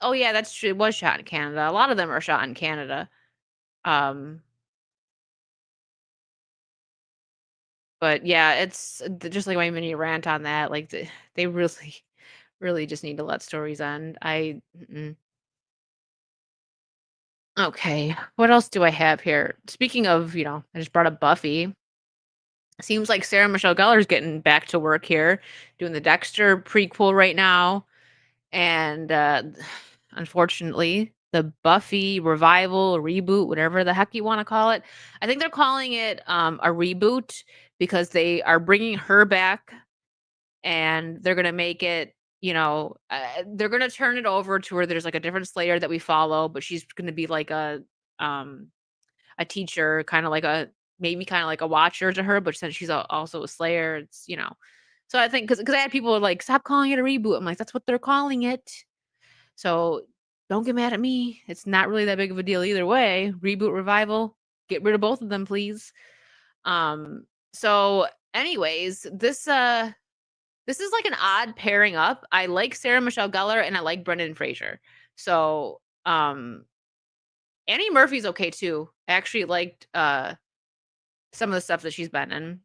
Oh yeah, that's true. It was shot in Canada. A lot of them are shot in Canada. But yeah, it's just like my mini rant on that. Like, they really, really just need to let stories end. Okay, what else do I have here? Speaking of, I just brought up Buffy. Seems like Sarah Michelle Gellar's getting back to work here, doing the Dexter prequel right now. And unfortunately, the Buffy revival, reboot, whatever the heck you want to call it, I think they're calling it a reboot because they are bringing her back, and they're going to make it, they're going to turn it over to where there's like a different Slayer that we follow, but she's going to be like a teacher, kind of like a watcher to her, but since she's also a Slayer, it's. So I think because I had people like, stop calling it a reboot. I'm like, that's what they're calling it. So don't get mad at me. It's not really that big of a deal either way. Reboot, revival, get rid of both of them, please. So anyways, this is like an odd pairing up. I like Sarah Michelle Gellar and I like Brendan Fraser. So Annie Murphy's okay too. I actually liked some of the stuff that she's been in.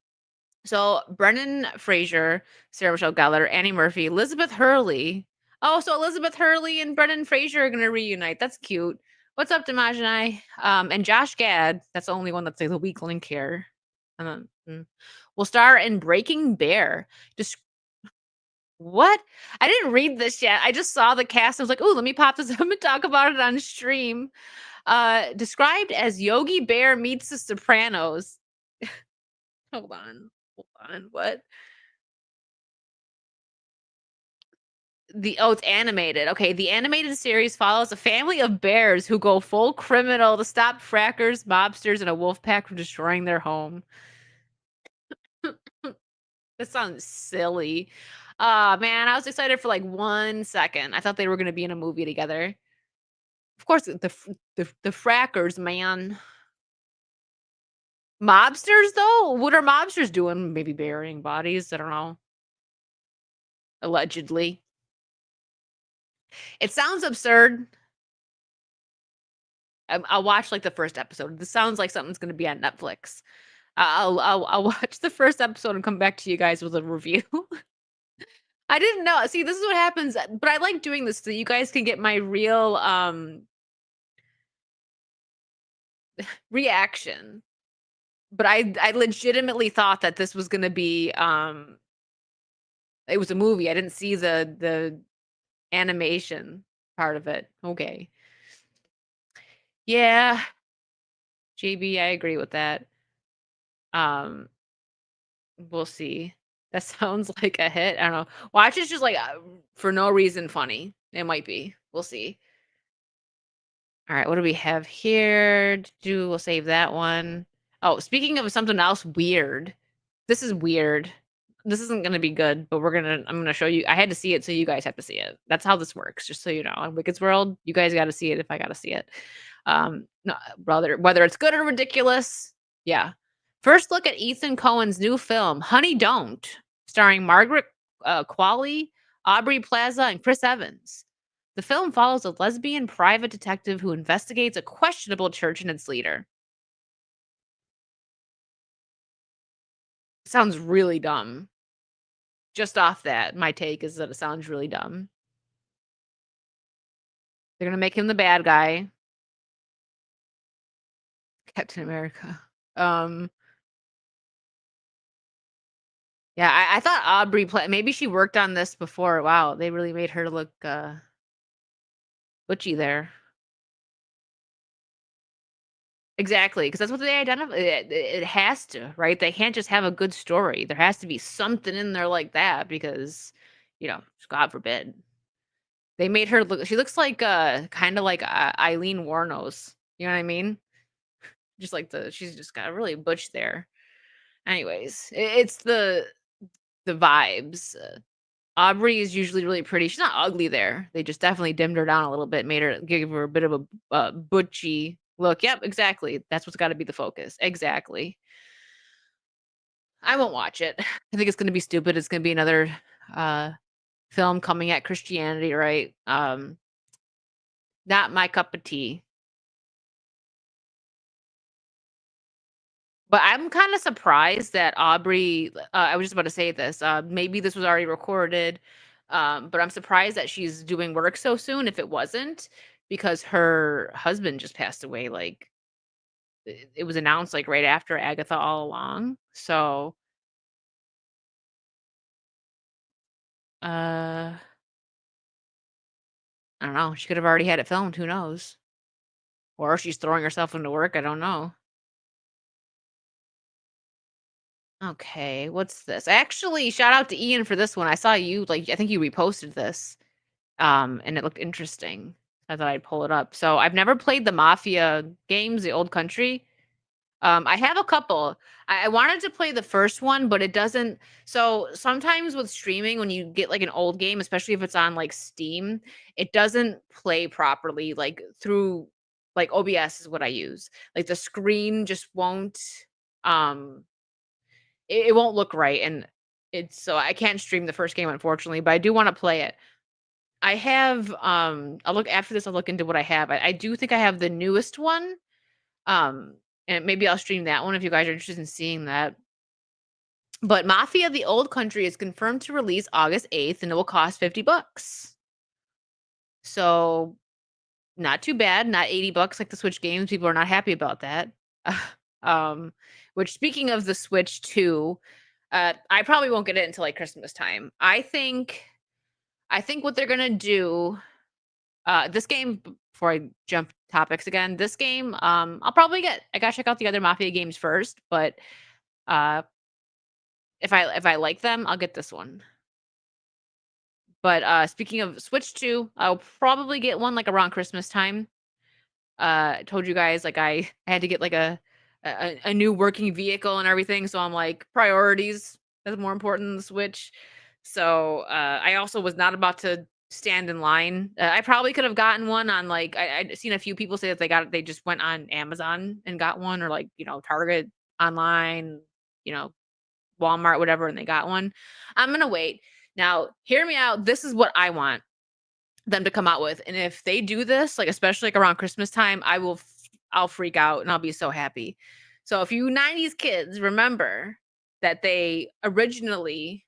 So Brendan Fraser, Sarah Michelle Gellar, Annie Murphy, Elizabeth Hurley. Oh, so Elizabeth Hurley and Brendan Fraser are gonna reunite. That's cute. What's up, Dimajanai? And Josh Gad, that's the only one that's like the weak link here. Will star in Breaking Bear. Just what? I didn't read this yet. I just saw the cast. I was like, "Ooh, let me pop this up and talk about it on stream." Described as Yogi Bear meets The Sopranos. Hold on. What? It's animated. Okay, the animated series follows a family of bears who go full criminal to stop frackers, mobsters, and a wolf pack from destroying their home. That sounds silly. Man, I was excited for like 1 second. I thought they were gonna be in a movie together. Of course, the frackers, man. Mobsters, though? What are mobsters doing? Maybe burying bodies? I don't know. Allegedly. It sounds absurd. I'll watch like the first episode. This sounds like something's gonna be on Netflix. I'll watch the first episode and come back to you guys with a review. I didn't know. See, this is what happens, but I like doing this so you guys can get my real reaction. But I legitimately thought that this was gonna be it was a movie. I didn't see the animation part of it. Okay. Yeah. JB, I agree with that. Um, we'll see. That sounds like a hit. I don't know. Watch is just like for no reason funny. It might be. We'll see. All right, what do we have here? We'll save that one. Oh, speaking of something else weird. This is weird. This isn't gonna be good, but I'm gonna show you. I had to see it, so you guys have to see it. That's how this works, just so you know. In Wicked's world, you guys gotta see it if I gotta see it. No, whether it's good or ridiculous. Yeah. First look at Ethan Cohen's new film, Honey Don't, starring Margaret Qualley, Aubrey Plaza, and Chris Evans. The film follows a lesbian private detective who investigates a questionable church and its leader. Sounds really dumb. Just off that, my take is that it sounds really dumb. They're gonna make him the bad guy. Captain America. Yeah, I thought maybe she worked on this before. Wow, they really made her look butchy there. Exactly, because that's what they identify. It has to, right? They can't just have a good story. There has to be something in there like that because, God forbid. They made her look. She looks like kind of like Eileen Warnos. You know what I mean? Just like she's just got really butch there. Anyways, it's the vibes. Aubrey is usually really pretty. She's not ugly there. They just definitely dimmed her down a little bit, gave her a bit of a butchy look. Yep, exactly. That's what's got to be the focus. Exactly. I won't watch it. I think it's going to be stupid. It's going to be another film coming at Christianity, right? Not my cup of tea. But I'm kind of surprised that Aubrey. I was just about to say this. Maybe this was already recorded, but I'm surprised that she's doing work so soon. If it wasn't, because her husband just passed away. Like it was announced like right after Agatha All Along. So, I don't know. She could have already had it filmed. Who knows? Or she's throwing herself into work. I don't know. Okay, what's this? Actually, shout out to Ian for this one. I saw you I think you reposted this. And it looked interesting. I thought I'd pull it up. So I've never played the Mafia games, the old country. I have a couple. I wanted to play the first one, but it doesn't. So sometimes with streaming, when you get like an old game, especially if it's on like Steam, it doesn't play properly, like through like OBS is what I use. Like the screen just won't um it won't look right. And it's so I can't stream the first game, unfortunately, but I do want to play it. I have, I'll look after this, I'll look into what I have. I do think I have the newest one, um, and maybe I'll stream that one if you guys are interested in seeing that. But Mafia: The Old Country is confirmed to release August 8th, and it will cost $50. So not too bad. Not $80 like the Switch games. People are not happy about that. Which, speaking of the Switch 2, I probably won't get it until like Christmas time. I think what they're gonna do. This game, before I jump topics again, this game, I'll probably get. I gotta check out the other Mafia games first, but uh, if I like them, I'll get this one. But speaking of Switch 2, I'll probably get one like around Christmas time. I told you guys like I had to get like a new working vehicle and everything, so I'm like priorities is more important than the Switch. So I also was not about to stand in line. I probably could have gotten one on like I'd seen a few people say that they just went on Amazon and got one, or like Target online, you know Walmart, whatever, and they got one. I'm gonna wait. Now, hear me out. This is what I want them to come out with, and if they do this, like especially like around Christmas time, I'll freak out and I'll be so happy. So if you 90s kids remember that they originally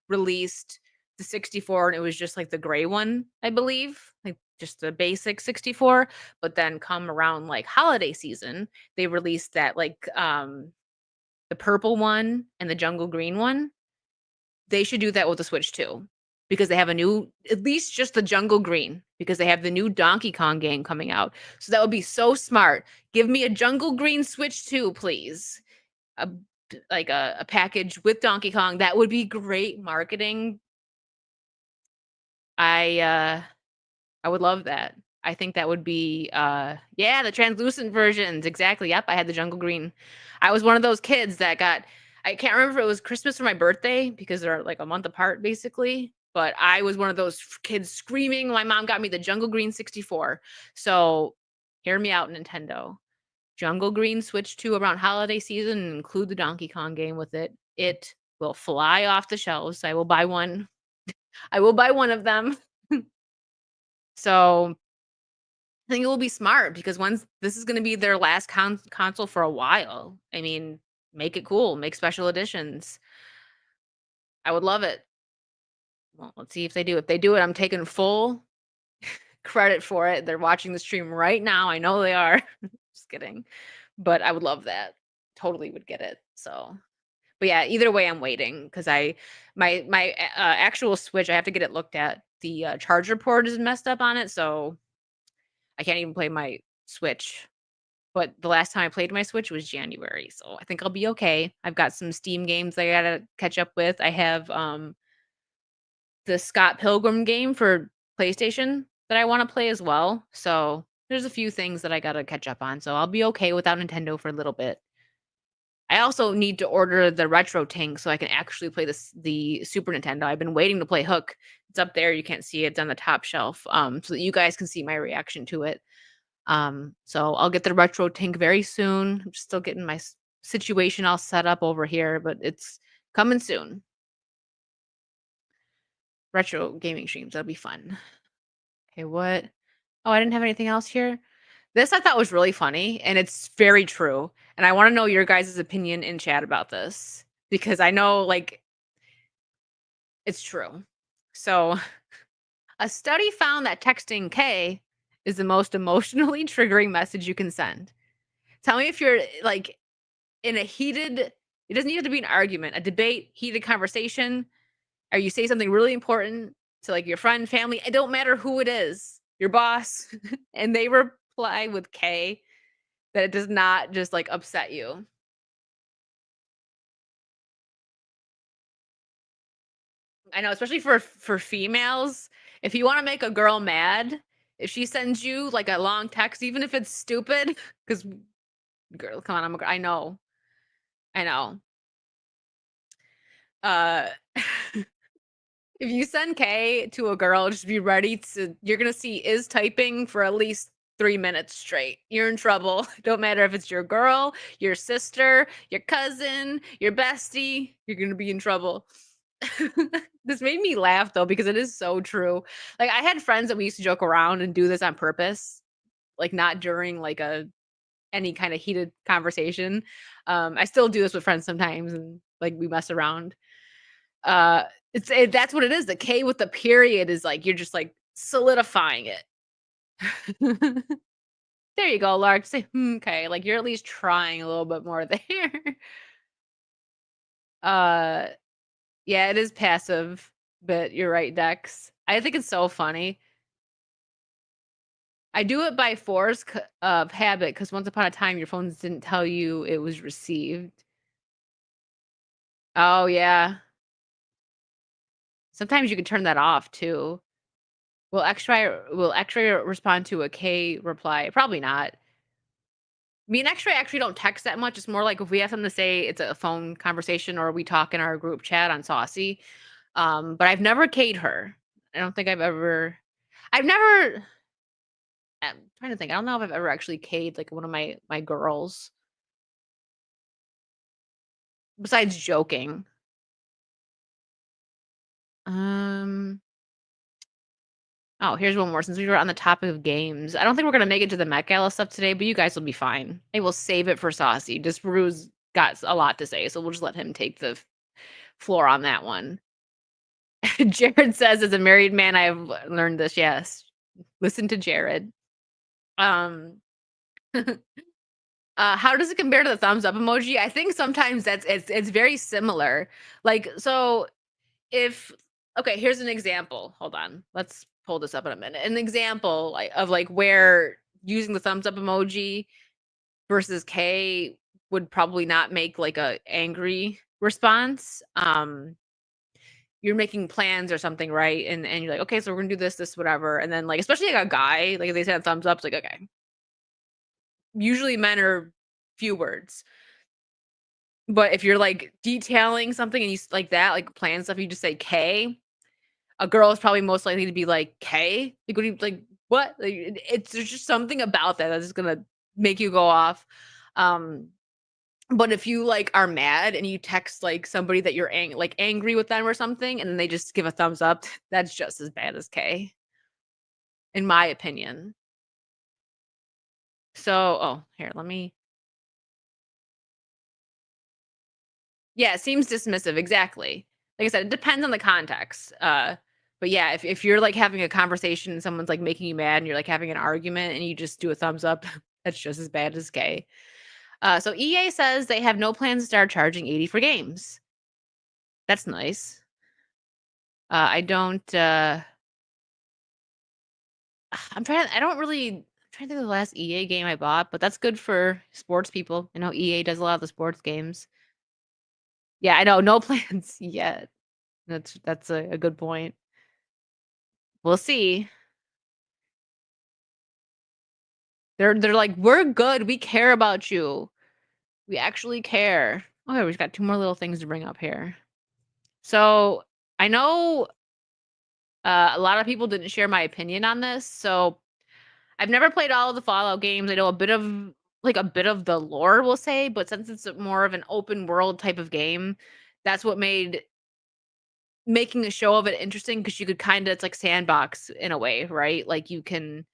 released the 64 and it was just like the gray one, I believe, like just the basic 64, but then come around like holiday season, they released that like the purple one and the jungle green one. They should do that with the Switch too, because they have a new, at least just the jungle green, because they have the new Donkey Kong game coming out. So that would be so smart. Give me a jungle green Switch 2, please. A, like a package with Donkey Kong. That would be great marketing. I would love that. I think that would be the translucent versions. Exactly. Yep, I had the jungle green. I was one of those kids that got, I can't remember if it was Christmas or my birthday because they're like a month apart basically, but I was one of those kids screaming my mom got me the jungle green 64. So, hear me out, Nintendo. Jungle Green Switch 2 around holiday season and include the Donkey Kong game with it. It will fly off the shelves. I will buy one. I will buy one of them. So, I think it will be smart because once this is going to be their last console for a while. I mean, make it cool, make special editions. I would love it. Well, let's see if they do. If they do it, I'm taking full credit for it. They're watching the stream right now. I know they are. Just kidding. But I would love that. Totally would get it. So, but yeah, either way, I'm waiting because my actual Switch, I have to get it looked at. The charger port is messed up on it, so I can't even play my Switch. But the last time I played my Switch was January, so I think I'll be okay. I've got some Steam games I gotta catch up with. I have the Scott Pilgrim game for PlayStation that I want to play as well. So there's a few things that I gotta catch up on. So I'll be okay without Nintendo for a little bit. I also need to order the retro tank so I can actually play the Super Nintendo. I've been waiting to play Hook. It's up there. You can't see it. It's on the top shelf. So that you guys can see my reaction to it. So I'll get the retro tank very soon. I'm still getting my situation all set up over here, but it's coming soon. Retro gaming streams. That'll be fun. Okay, what? Oh, I didn't have anything else here. This I thought was really funny, and it's very true. And I want to know your guys' opinion in chat about this because I know, like, it's true. So, a study found that texting K is the most emotionally triggering message you can send. Tell me if you're like in a heated, it doesn't need to be an argument, a debate, heated conversation, or you say something really important to like your friend, family, it don't matter who it is, your boss, and they reply with K, that it does not just like upset you. I know, especially for females, if you want to make a girl mad, if she sends you like a long text, even if it's stupid, because girl, come on, I know, I know. If you send K to a girl, just be ready to. You're gonna see is typing for at least 3 minutes straight. You're in trouble. Don't matter if it's your girl, your sister, your cousin, your bestie. You're gonna be in trouble. This made me laugh though because it is so true. Like I had friends that we used to joke around and do this on purpose, like not during like any kind of heated conversation. I still do this with friends sometimes, and like we mess around. That's what it is. The K with the period is like you're just like solidifying it. There you go, Lark. Say, okay. Like you're at least trying a little bit more there. uh, yeah, it is passive, but you're right, Dex. I think it's so funny. I do it by force of habit because once upon a time, your phones didn't tell you it was received. Oh yeah. Sometimes you can turn that off too. Will X-ray respond to a K reply? Probably not. Me and X-ray actually don't text that much. It's more like if we have something to say, it's a phone conversation or we talk in our group chat on Saucy. But I've never K'd her. I don't think I've never I'm trying to think. I don't know if I've ever actually K'd like one of my girls. Besides joking. Um Oh, here's one more since we were on the topic of games. I don't think we're gonna make it to the Met Gala stuff today, but you guys will be fine. I will save it for Saucy. Just Rue's got a lot to say, so we'll just let him take the floor on that one. Jared says, as a married man, I have learned this. Yes. Listen to Jared. Um how does it compare to the thumbs up emoji? I think sometimes it's very similar. Like, so if okay, here's an example. Hold on. Let's pull this up in a minute. An example of where using the thumbs up emoji versus K would probably not make like a angry response. You're making plans or something, right? And you're like, okay, so we're gonna do this, whatever. And then like, especially like a guy, like if they said thumbs up, it's like, okay. Usually men are few words. But if you're like detailing something and you like that, like plan stuff, you just say K. A girl is probably most likely to be like K. Like, what do you like? What? Like, it's there's just something about that that's gonna make you go off. Um, but if you like are mad and you text like somebody that you're angry with them or something, and then they just give a thumbs up, that's just as bad as K, in my opinion. So, oh, here, let me. Yeah, it seems dismissive, exactly. Like I said, it depends on the context. But yeah, if you're like having a conversation and someone's like making you mad and you're like having an argument and you just do a thumbs up, that's just as bad as K. So EA says they have no plans to start charging 80 for games. That's nice. I don't I don't really I'm trying to think of the last EA game I bought, but that's good for sports people. I know EA does a lot of the sports games. Yeah, I know, no plans yet. That's a good point. We'll see. They're like, "We're good. We care about you. We actually care." Okay, we've got two more little things to bring up here. So, I know a lot of people didn't share my opinion on this. So, I've never played all of the Fallout games. I know a bit of the lore, we'll say, but since it's more of an open world type of game, that's what made making a show of it interesting because you could kind of it's like sandbox in a way, right? Like you can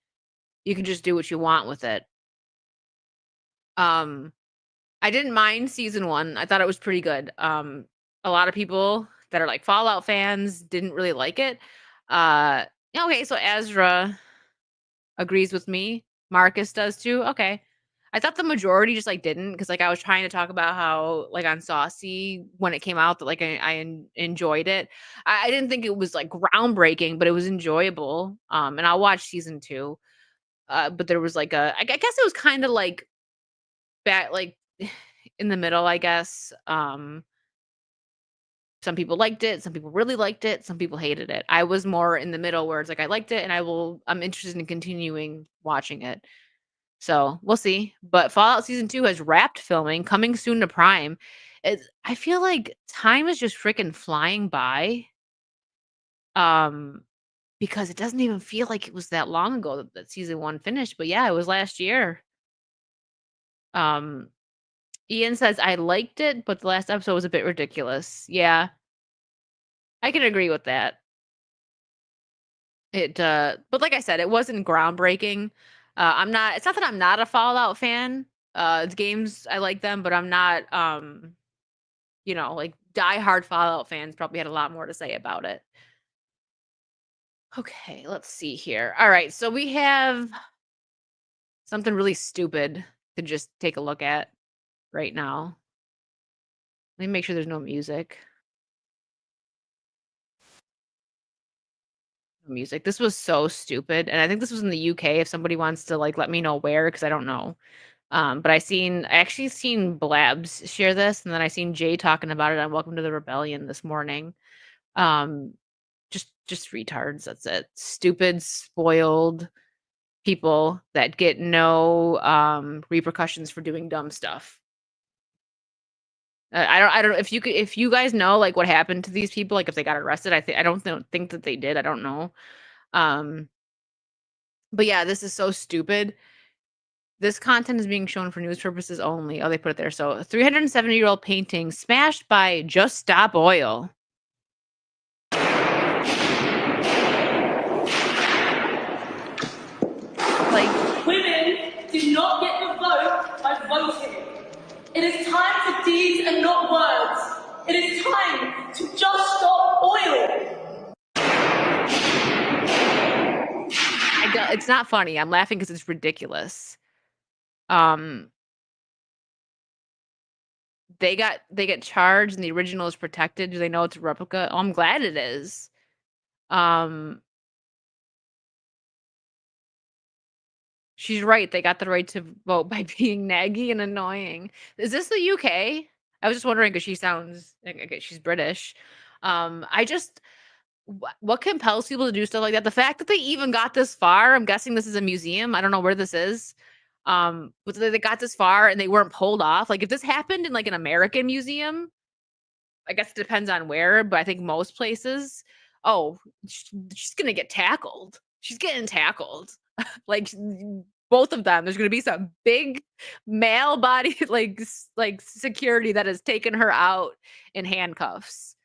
just do what you want with it. Um I didn't mind season 1. I thought it was pretty good. A lot of people that are like Fallout fans didn't really like it. Uh, okay, so Ezra agrees with me. Marcus does too. Okay. I thought the majority just like didn't because like I was trying to talk about how like on Saucy when it came out that like I enjoyed it. I didn't think it was like groundbreaking, but it was enjoyable. And I'll watch season 2. But there was like I guess it was kind of like back like in the middle, I guess. Some people liked it, some people really liked it, some people hated it. I was more in the middle where it's like I liked it and I'm interested in continuing watching it. So, we'll see. But Fallout season 2 has wrapped filming, coming soon to Prime. I feel like time is just freaking flying by. Um because it doesn't even feel like it was that long ago that season 1 finished, but yeah, it was last year. Um Ian says, "I liked it, but the last episode was a bit ridiculous." Yeah, I can agree with that. But like I said, it wasn't groundbreaking. It's not that I'm not a Fallout fan. The games, I like them, but I'm not, like diehard Fallout fans probably had a lot more to say about it. Okay, let's see here. All right, so we have something really stupid to just take a look at right now. Let me make sure there's no music. No music. This was so stupid, and I think this was in the UK. If somebody wants to like let me know where, because I don't know. But I actually seen Blabs share this, and then I seen Jay talking about it on Welcome to the Rebellion this morning. Um, just retards. That's it. Stupid, spoiled people that get no repercussions for doing dumb stuff. I don't if you guys know like what happened to these people, like if they got arrested. I don't think that they did. I don't know. Um, but yeah, this is so stupid. This content is being shown for news purposes only. Oh, they put it there. So, a 370-year-old painting smashed by Just Stop Oil. Like, women did not get the vote by voting. It is time for deeds and not words. It is time to just stop oil. it's not funny. I'm laughing because it's ridiculous. They get charged and the original is protected. Do they know it's a replica? Oh, I'm glad it is. She's right. They got the right to vote by being naggy and annoying. Is this the UK? I was just wondering because she sounds like she's British. I just what compels people to do stuff like that? The fact that they even got this far, I'm guessing this is a museum. I don't know where this is. But they got this far and they weren't pulled off. Like if this happened in like an American museum, I guess it depends on where, but I think most places, oh, she's gonna get tackled. She's getting tackled. Like both of them. There's gonna be some big male body like security that has taken her out in handcuffs.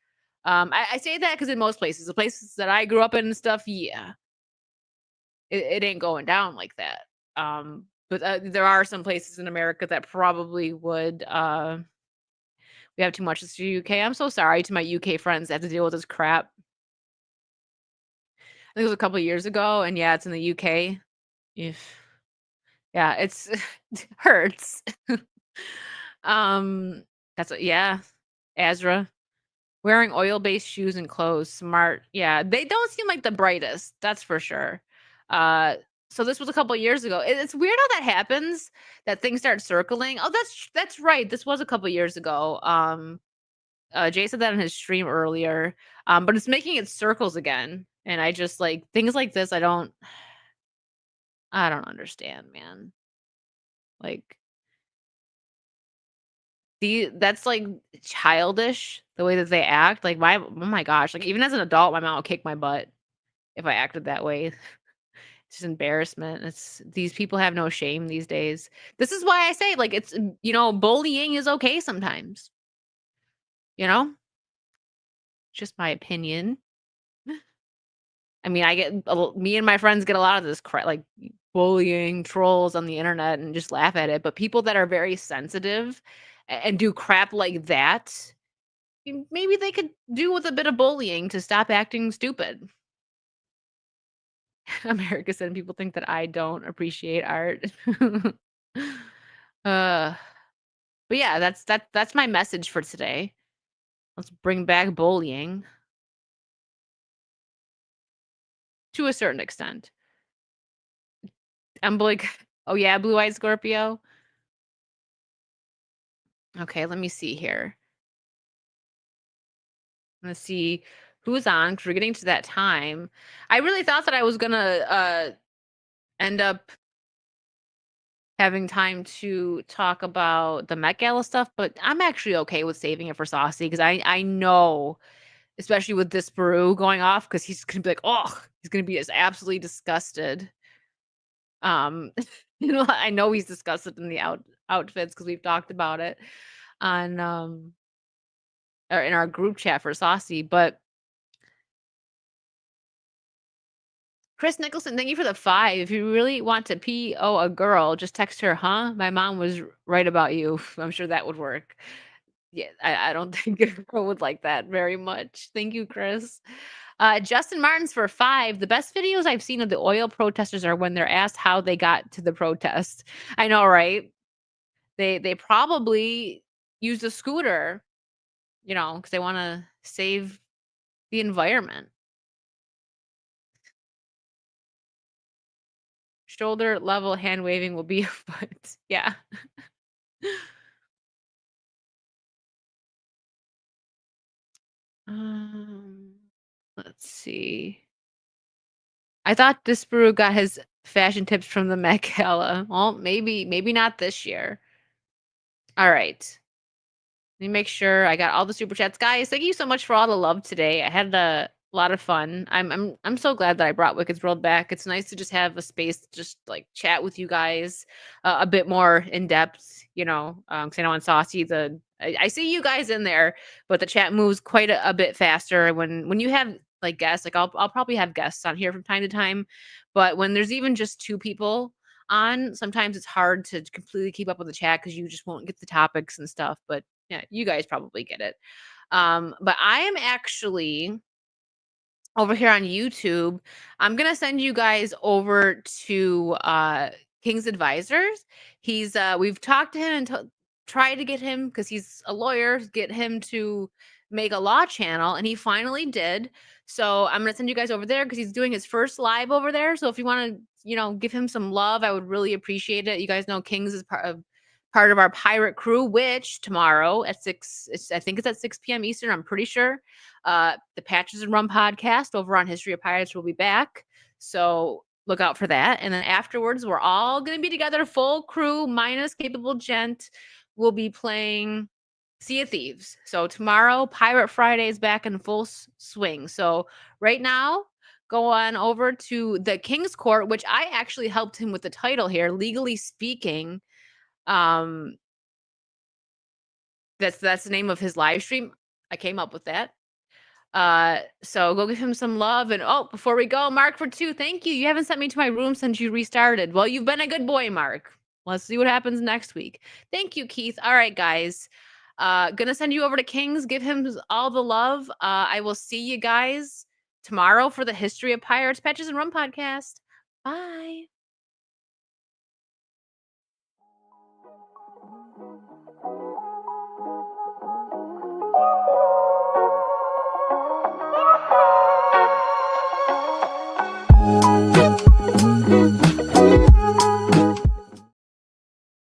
I say that because in most places, the places that I grew up in and stuff, yeah, it ain't going down like that. But there are some places in America that probably would. We have too much to the UK. I'm so sorry to my UK friends that have to deal with this crap. I think it was a couple of years ago, and yeah, it's in the UK. If yeah, it's it hurts. That's what, yeah, Azra. Wearing oil-based shoes and clothes, smart. Yeah, they don't seem like the brightest, that's for sure. So this was a couple years ago. It's weird how that happens, that things start circling. Oh, that's right. This was a couple years ago. Jay said that in his stream earlier. But it's making its circles again. And I just like things like this, I don't understand, man. Like that's like childish the way that they act. Like oh my gosh, like even as an adult, my mom would kick my butt if I acted that way. It's just embarrassment. It's these people have no shame these days. This is why I say like it's bullying is okay sometimes. You know? Just my opinion. I mean, me and my friends get a lot of this like bullying trolls on the internet and just laugh at it. But people that are very sensitive and do crap like that, maybe they could do with a bit of bullying to stop acting stupid. America said people think that I don't appreciate art. But yeah, that's my message for today. Let's bring back bullying to a certain extent. I'm like, oh yeah, blue-eyed Scorpio. Okay, let me see here. Let's see who's on because we're getting to that time. I really thought that I was gonna end up having time to talk about the Met Gala stuff, but I'm actually okay with saving it for Saucy because I know, especially with this Baru going off, because he's gonna be like, oh, he's gonna be as absolutely disgusted. I know he's disgusted in the outfits because we've talked about it on or in our group chat for Saucy, but Chris Nicholson, thank you for the 5. If you really want to PO a girl, just text her, huh? My mom was right about you. I'm sure that would work. Yeah, I don't think a girl would like that very much. Thank you, Chris. Justin Martin's for 5. The best videos I've seen of the oil protesters are when they're asked how they got to the protest. I know, right? They probably used a scooter, because they want to save the environment. Shoulder level hand waving will be a foot. Yeah. Um, let's see. I thought Disparu got his fashion tips from the Met Gala. Well, maybe not this year. All right. Let me make sure I got all the super chats. Guys, thank you so much for all the love today. I had a lot of fun. I'm so glad that I brought Wicked's World back. It's nice to just have a space to just like chat with you guys a bit more in depth, because I know on Saucy I see you guys in there, but the chat moves quite a bit faster when you have like guests. Like I'll probably have guests on here from time to time, but when there's even just 2 people on, sometimes it's hard to completely keep up with the chat because you just won't get the topics and stuff. But yeah, you guys probably get it. But I am actually over here on YouTube. I'm gonna send you guys over to King's Advisors. We've talked to him and tried to get him, because he's a lawyer, get him to make a law channel, and he finally did. So I'm gonna send you guys over there because he's doing his first live over there. So if you want to, give him some love, I would really appreciate it. You guys know King's is part of our pirate crew, which tomorrow at 6, I think it's at 6 p.m. Eastern, I'm pretty sure. The Patches and Rum podcast over on History of Pirates will be back. So look out for that. And then afterwards, we're all going to be together, full crew, minus Capable Gent. We'll be playing Sea of Thieves. So tomorrow, Pirate Friday is back in full swing. So right now, go on over to the King's Court, which I actually helped him with the title here, Legally Speaking. That's the name of his live stream. I came up with that. So go give him some love. And before we go, Mark for 2, thank you. You haven't sent me to my room since you restarted. Well, you've been a good boy, Mark. Let's see what happens next week. Thank you, Keith. All right, guys. Gonna send you over to Kings. Give him all the love. I will see you guys tomorrow for the History of Pirates, Patches and Rum podcast. Bye.